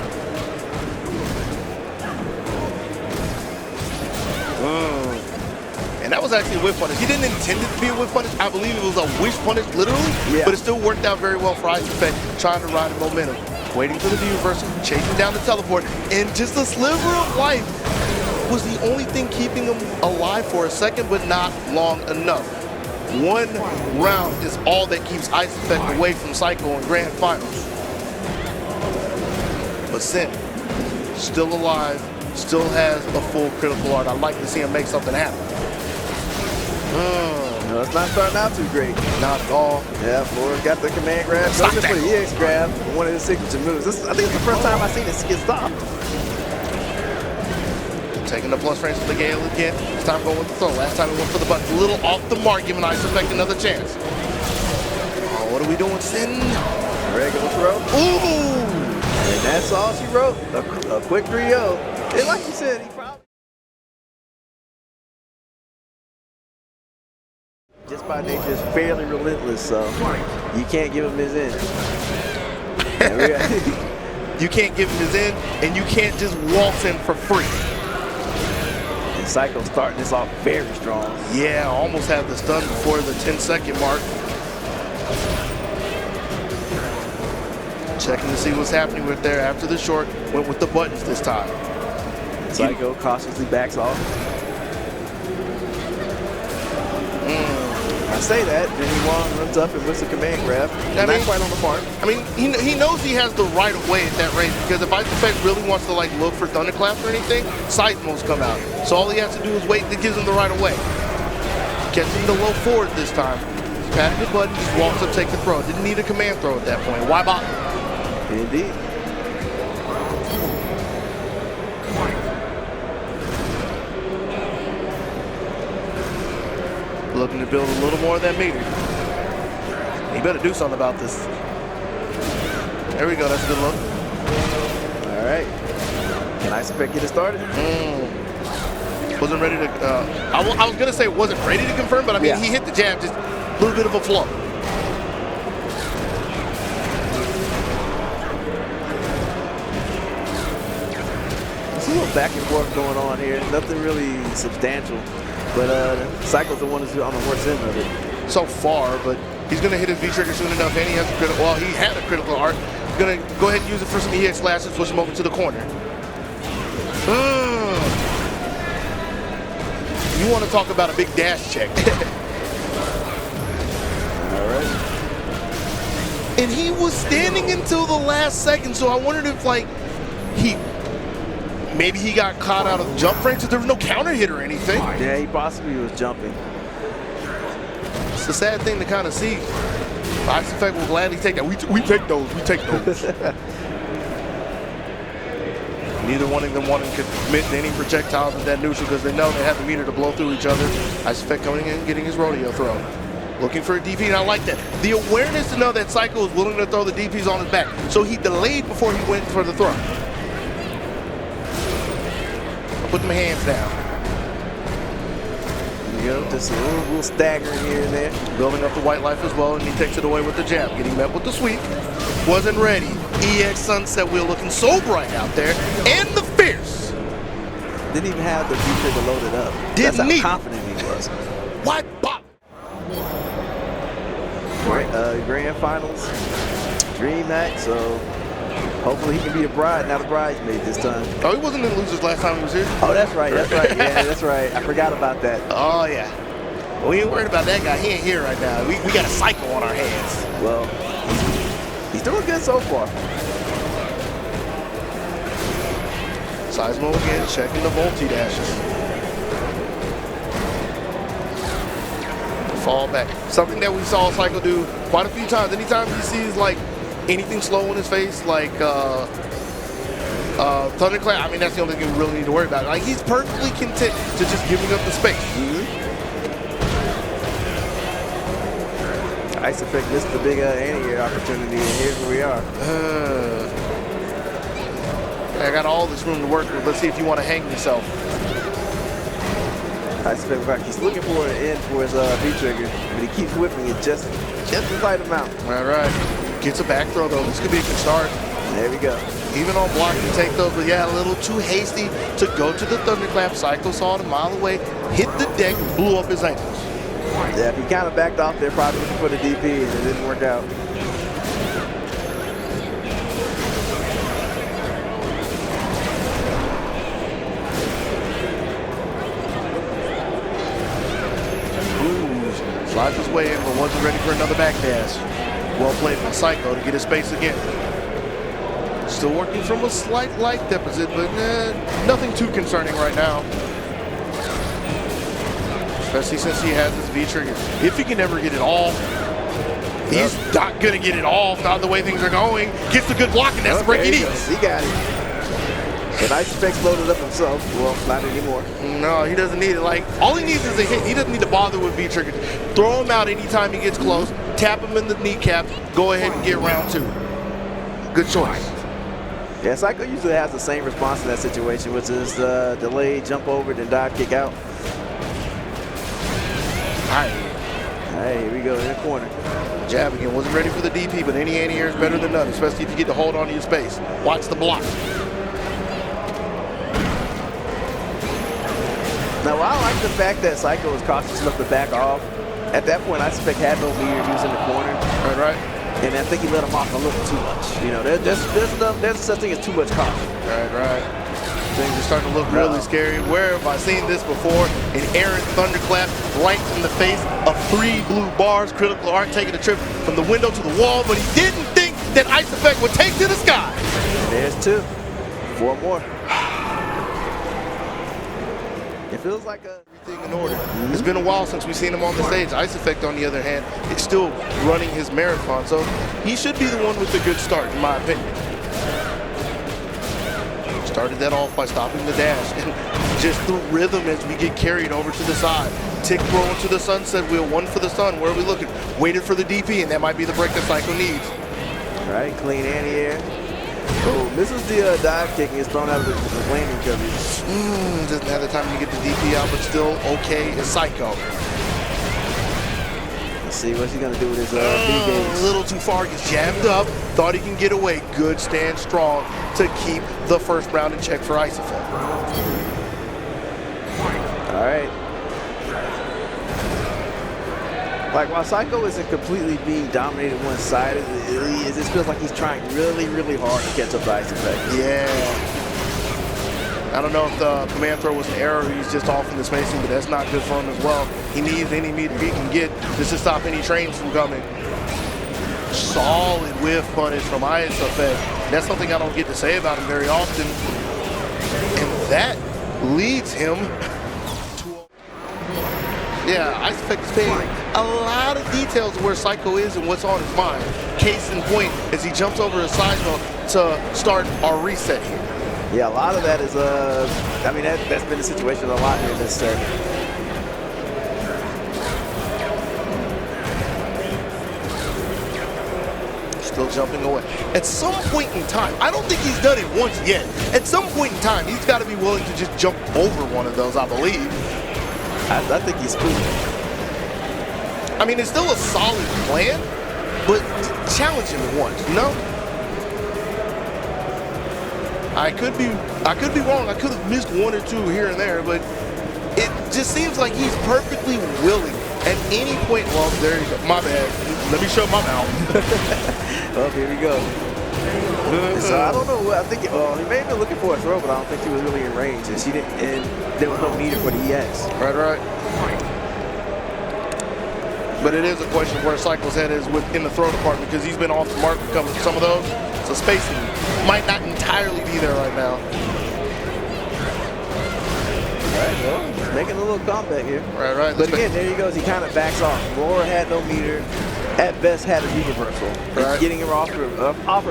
And that was actually a whiff punish. He didn't intend it to be a whiff punish. I believe it was a wish punish, literally. Yeah. But it still worked out very well for Ice Effect, trying to ride the momentum. Waiting for the view reversal, chasing down the teleport, and just a sliver of life was the only thing keeping him alive for a second, but not long enough. 1 round is all that keeps Ice Effect away from Psycho in grand finals. But Cen, still alive, still has a full critical art. I'd like to see him make something happen. No, it's not starting out too great. Not at all. Yeah, Flores got the command grab. Goes for the EX grab, one of his signature moves. I think it's the first time I've seen this get stopped. Taking the plus range for the Gale again. This time going with the throw. Last time he went for the button. A little off the mark, giving Ice Effect another chance. Oh, what are we doing, Cen? Regular throw. Ooh! And that's all she wrote. A quick 3-0. And like you said, he probably... just by nature is fairly relentless, so you can't give him his end. You can't give him his end, and you can't just waltz him for free. And Psycho starting this off very strong. Yeah, almost had the stun before the 10-second mark. Checking to see what's happening with there after the short. Went with the buttons this time. Psycho cautiously backs off. I say that, then he runs up and whips a command grab. Not quite on the mark. I mean, he knows he has the right of way at that range, because if Ice Effect really wants to like look for thunderclaps or anything, Seismos come out. So all he has to do is wait, that gives him the right of way. Catching the low forward this time. Patting the button, just walks up, take the throw. Didn't need a command throw at that point. Why bother? Indeed. Looking to build a little more of that meter. He better do something about this. There we go. That's a good look. All right. Can ISFV get it started? Wasn't ready to. I was gonna say wasn't ready to confirm, but I mean he hit the jab, just a little bit of a flaw. There's a little back and forth going on here. Nothing really substantial, but Psycho's the one who's on the worst end of it so far. But he's gonna hit his V trigger soon enough, and he has a critical. Well, he had a critical art. He's gonna go ahead and use it for some EX slashes, switch him over to the corner. You want to talk about a big dash check. All right. And he was standing until the last second, so I wondered if like maybe he got caught out of the jump frame because there was no counter hit or anything. Yeah, he possibly was jumping. It's a sad thing to kind of see. ISFV will gladly take that. We take those. We take those. Neither one of them wanting to commit to any projectiles with that neutral because they know they have the meter to blow through each other. ISFV coming in and getting his rodeo throw. Looking for a DP, and I like that. The awareness to know that Psycho is willing to throw the DPs on his back. So he delayed before he went for the throw. Put them hands down. There you go, just a little staggering here and there. Building up the white life as well, and he takes it away with the jab. Getting met with the sweep. Wasn't ready. EX Sunset Wheel looking so bright out there. And the fierce. Didn't even have the V-trigger loaded up. Didn't That's need how confident he was. Why pop? Grand Finals, DreamHack, so hopefully he can be a bride, not a bridesmaid this time. Oh, he wasn't in Losers last time he was here? Oh, that's right, that's right. Yeah, that's right. I forgot about that. Oh, yeah. Well, we ain't worried about that guy. He ain't here right now. We got a Psycho on our hands. Well, he's doing good so far. Seismo again, checking the Volti dashes. Fall back. Something that we saw Psycho do quite a few times. Anytime he sees like anything slow in his face, like Thunderclap, I mean that's the only thing we really need to worry about. Like he's perfectly content to just giving up the space. ISFV missed the big anti-air opportunity, and here's where we are. I got all this room to work with. Let's see if you want to hang yourself. ISFV back. He's looking for an end for his V-trigger, but he keeps whipping it just the right amount. All right. Gets a back throw, though. This could be a good start. There we go. Even on block, you take those, but yeah, a little too hasty to go to the Thunderclap. Psycho saw it a mile away, hit the deck, blew up his ankles. Yeah, if he kind of backed off there, probably looking for the DP, and it didn't work out. Slides his way in, but wasn't ready for another back dash. Well played by Psycho to get his space again. Still working from a slight light deficit, but nothing too concerning right now. Especially since he has his V-trigger. If he can ever get it off, he's not going to get it off, not the way things are going. Gets a good block, and that's the break he needs. He got it. But ISFV loaded up himself. Well, not anymore. No, he doesn't need it. Like, all he needs is a hit. He doesn't need to bother with V-trigger. Throw him out anytime he gets close. Tap him in the kneecap. Go ahead and get round two. Good choice. Yeah, Psycho usually has the same response to that situation, which is delay, jump over, then dive, kick out. All right, here we go in the corner. Jab again. Wasn't ready for the DP, but any anti-air is better than none, especially if you get to hold on to your space. Watch the block. Now, I like the fact that Psycho was cautious enough to back off. At that point, ISFV had no meter. He was in the corner. Right. And I think he let him off a little too much. You know, there's such thing as too much caution. Right. Things are starting to look really scary. Where have I seen this before? An errant thunderclap right in the face of 3 blue bars. Critical Art taking a trip from the window to the wall, but he didn't think that ISFV would take to the sky. There's 2. 4 more. It feels like everything in order. It's been a while since we've seen him on the stage. ISFV, on the other hand, is still running his marathon, so he should be the one with the good start, in my opinion. Started that off by stopping the dash and just the rhythm as we get carried over to the side. Tick throw into the sunset wheel, one for the sun. Where are we looking? Waited for the DP, and that might be the break that Psycho needs. All right, clean anti-air. Oh, misses the dive kick and is thrown out of the landing coverage. Doesn't have the time to get the DP out, but still okay is Psycho. Let's see what's he gonna do with his B-games. A little too far, gets jammed up. Thought he can get away. Good stand strong to keep the first round in check for SFV. All right. Like, while Psycho isn't completely being dominated one-sided, it just feels like he's trying really, really hard to catch up to SFV. Yeah. I don't know if the command throw was an error or he's just off in the spacing, but that's not good for him as well. He needs any meter he can get just to stop any trains from coming. Solid whiff punish from SFV. That's something I don't get to say about him very often. And that leads him to SFV is paying a lot of details of where Psycho is and what's on his mind. Case in point, as he jumps over his side note to start our reset here. Yeah, a lot of that is, I mean, that's been the situation a lot here in this circuit. Still jumping away. At some point in time, I don't think he's done it once yet. At some point in time, he's got to be willing to just jump over one of those, I believe. I think he's spooked. I mean, it's still a solid plan, but challenge him once, you know? I could be wrong. I could have missed one or two here and there, but it just seems like he's perfectly willing at any point. Well, there you go. My bad. Let me shut my mouth. Oh, here we go. So I don't know. I think he may have been looking for a throw, but I don't think he was really in range. And there was no meter for the EX. Right. But it is a question of where Psycho's head is in the throw department because he's been off the mark because of some of those. So spacing might not entirely be there right now. All right, well, making a little comeback here. Right. But again, there he goes. He kind of backs off. Roar had no meter. At best, had a V reversal. Right. Getting him off her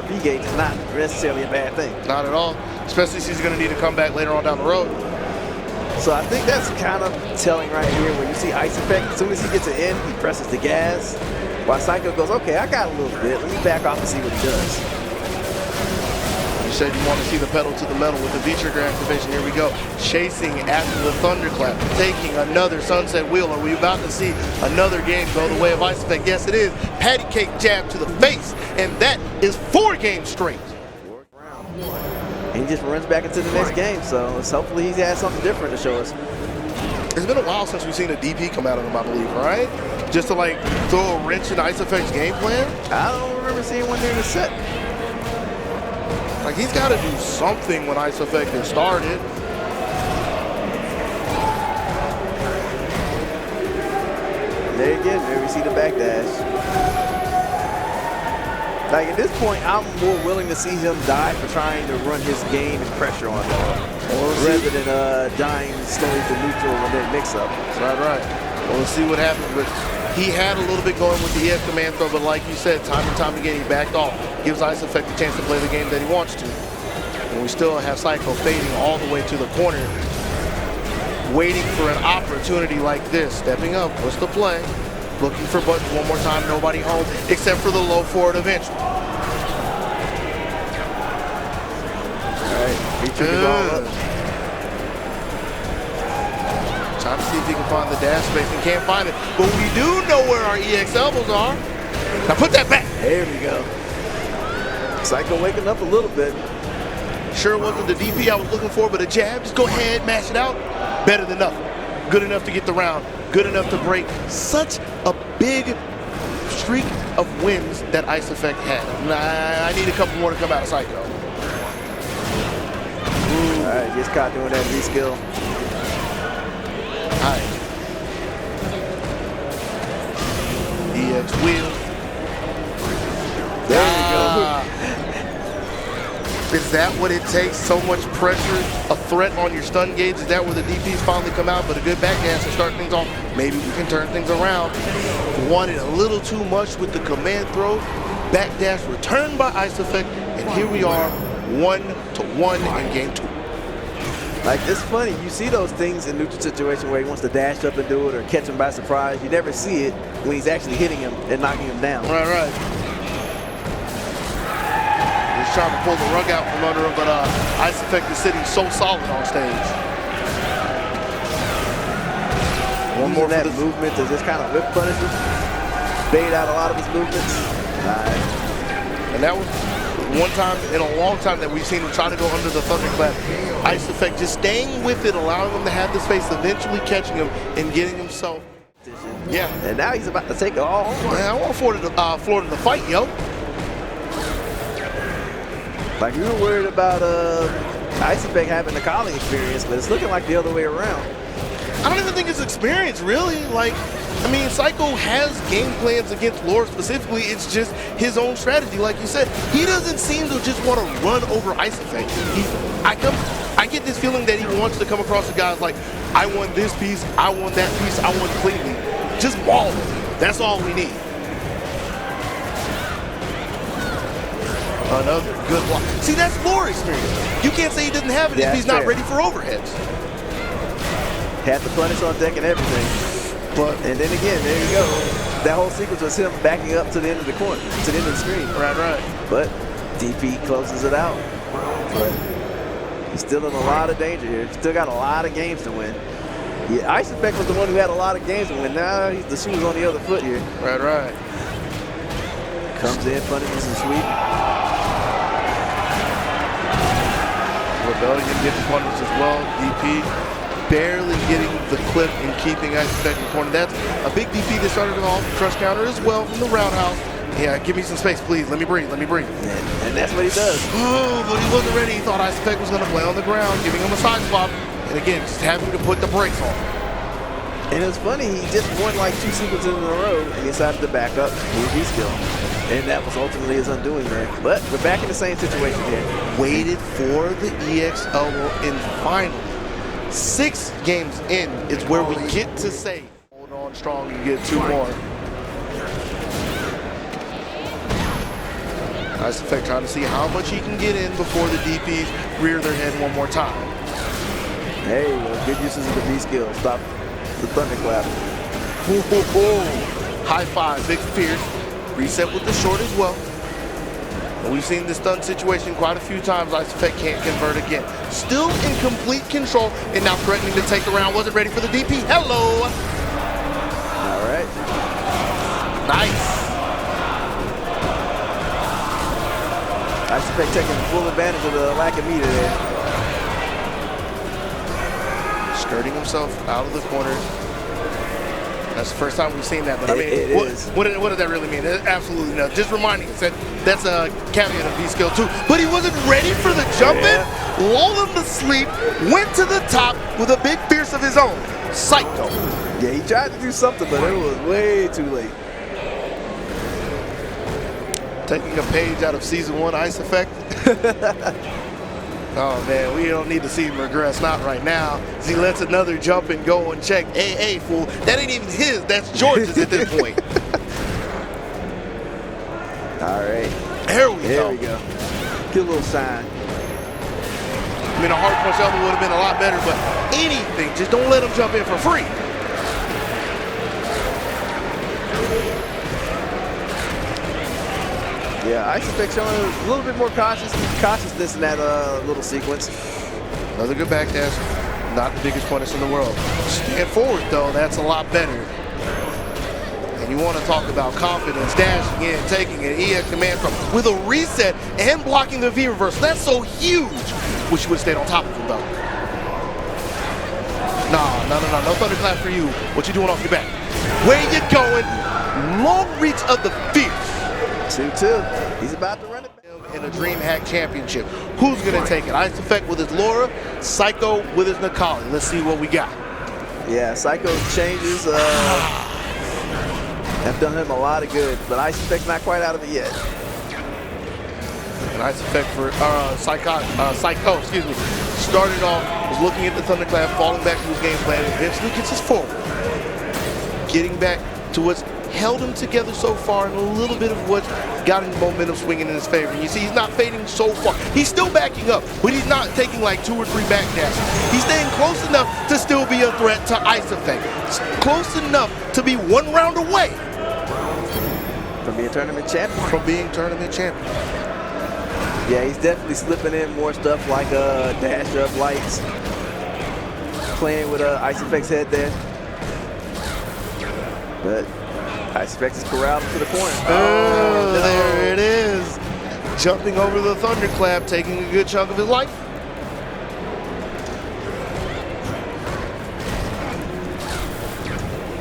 V gauge is not necessarily a bad thing. Not at all. Especially since he's going to need to come back later on down the road. So I think that's kind of telling right here when you see SFV, as soon as he gets an in, he presses the gas. While Psycho goes, okay, I got a little bit. Let me back off and see what he does. You said you want to see the pedal to the metal with the V-trigger activation. Here we go. Chasing after the thunderclap. Taking another sunset wheel. Are we about to see another game go the way of SFV? Yes, it is. Patty cake jab to the face. And that is 4 games straight. And he just runs back into the next game. So hopefully he has something different to show us. It's been a while since we've seen a DP come out of him, I believe, right? Just to like throw a wrench in SFV's game plan. I don't remember seeing one during the set. Like, he's got to do something when SFV gets started. There again, there we see the backdash. Like, at this point, I'm more willing to see him die for trying to run his game and pressure on them, rather than dying slowly to neutral when they mix up. Right. Well, we'll see what happens. But he had a little bit going with the EF command throw, but like you said, time and time again, he backed off. Gives SFV a chance to play the game that he wants to. And we still have Psycho fading all the way to the corner, waiting for an opportunity like this. Stepping up, what's the play? Looking for buttons one more time, nobody home, except for the low forward eventually. All right, he took it all up. Trying to see if he can find the dash space and can't find it. But we do know where our EX elbows are. Now put that back. There we go. Psycho waking up a little bit. Sure wasn't the DP I was looking for, but a jab, just go ahead, mash it out. Better than nothing. Good enough to get the round. Good enough to break such a big streak of wins that SFV had. I need a couple more to come out of Psycho. All right, gets caught doing that V-skill. All right. EX wheel. There we go. Is that what it takes? So much pressure, a threat on your stun gauge? Is that where the DPs finally come out? But a good backdash to start things off. Maybe we can turn things around. Wanted a little too much with the command throw. Backdash returned by SFV. And here we are, 1-1 in game 2. Like, it's funny, you see those things in neutral situation where he wants to dash up and do it or catch him by surprise. You never see it when he's actually hitting him and knocking him down. Right. He's trying to pull the rug out from under him, but SF5 is sitting so solid on stage. One more that for this movement to just kind of whip punish him. Bait out a lot of his movements. And that was one time in a long time that we've seen him try to go under the thunderclap. SF5 just staying with it, allowing him to have the space, eventually catching him and getting himself. Yeah. And now he's about to take it all. Man, I want Florida to fight, yo. Like, we were worried about SF5 having the Necalli experience, but it's looking like the other way around. I don't even think it's experience, really. Like, I mean, Psycho has game plans against Lore specifically. It's just his own strategy. Like you said, he doesn't seem to just want to run over SF5. I get this feeling that he wants to come across the guys like, I want this piece, I want that piece, I want cleanly. Just maul him. That's all we need. Another good block. See, that's Lore experience. You can't say he doesn't have it if he's not ready for overheads. Had the punish on deck and everything. And then again, there you go. That whole sequence was him backing up to the end of the corner, to the end of the screen. Right. But DP closes it out. But he's still in a lot of danger here. Still got a lot of games to win. Yeah, SF5 was the one who had a lot of games to win. Now the shoe's on the other foot here. Right. Comes in, punishes and sweep. Rebellion gets punished as well. DP barely getting the clip and keeping SF5 in the corner. That's a big DP that started off trust counter as well from the roundhouse. Yeah, give me some space, please. Let me breathe. And that's what he does. Oh, but he wasn't ready. He thought SF5 was going to play on the ground, giving him a side swap. And again, just having to put the brakes on. And it's funny, he just won like 2 sequences in a row and he decided to back up his V-skill. And that was ultimately his undoing there. But we're back in the same situation here. Waited for the EX elbow and finally, 6 games in is where we get to say, hold on strong, you get 2 more. SF5 trying to see how much he can get in before the DPs rear their head one more time. Hey, well, good uses of the V-skill. Stop the thunderclap. High five, big fierce. Reset with the short as well. And we've seen this stun situation quite a few times. SF5 can't convert again. Still in complete control and now threatening to take the round. Wasn't ready for the DP. Hello. All right. Nice. SF5 taking full advantage of the lack of meter there. Skirting himself out of the corner. That's the first time we've seen that, but I mean, what does that really mean? Absolutely nothing. Just reminding us that that's a caveat of V-skill too. But he wasn't ready for the jump in, lulled him to sleep, went to the top with a big fierce of his own. Psycho. Yeah, he tried to do something, but it was way too late. Taking a page out of season 1 SF5. Oh man, we don't need to see him regress, not right now. He lets another jump and go and check. Hey, fool, that ain't even his, that's George's at this point. All right. There we go. Get a little sign. I mean, a hard punch elbow would have been a lot better, but anything, just don't let him jump in for free. Yeah, SF5 showing a little bit more cautiousness in that little sequence. Another good back dash. Not the biggest punish in the world. Stand forward, though. That's a lot better. And you want to talk about confidence, dashing in, taking an EX command from with a reset and blocking the V reverse. That's so huge. Wish you would have stayed on top of him, though. No thunderclap for you. What you doing off your back? Where you going? Long reach of the fierce. 2-2. He's about to run it back. In a DreamHack championship. Who's going to take it? SF5 with his Laura, Psycho with his Necalli. Let's see what we got. Yeah, Psycho's changes have done him a lot of good, but SF5's not quite out of it yet. And SF5 for Psycho, excuse me, started off, was looking at the thunderclap, falling back to his game plan, and eventually gets his forward. Getting back to what's held him together so far, and a little bit of what got his momentum swinging in his favor. You see, he's not fading so far. He's still backing up, but he's not taking like 2 or 3 back dashes. He's staying close enough to still be a threat to SF5. Close enough to be 1 round away from being tournament champion. Yeah, he's definitely slipping in more stuff like dash up lights, playing with SF5's head there. But SF5 is corralled to the corner. Oh, no. There it is. Jumping over the thunderclap, taking a good chunk of his life.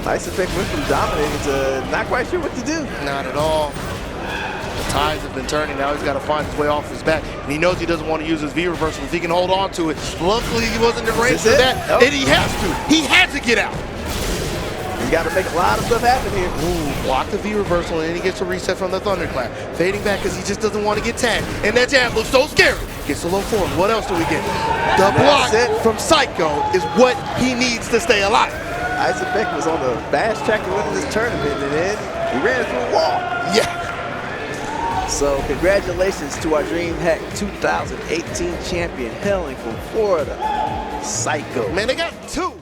SF5 went from dominating to not quite sure what to do. Not at all. The tides have been turning. Now he's got to find his way off his back. And he knows he doesn't want to use his V reversal if he can hold on to it. Luckily, he wasn't in range for that. Nope. And he has to. He had to get out. He's got to make a lot of stuff happen here. Ooh, block the V reversal, and then he gets a reset from the thunderclap. Fading back because he just doesn't want to get tagged. And that jab looks so scary. Gets a low forward. What else do we get? The block from Psycho is what he needs to stay alive. SF5 was on the fast track to winning this tournament, and then he ran through a wall. Yeah. So congratulations to our DreamHack 2018 champion, hailing from Florida, Psycho. Man, they got 2.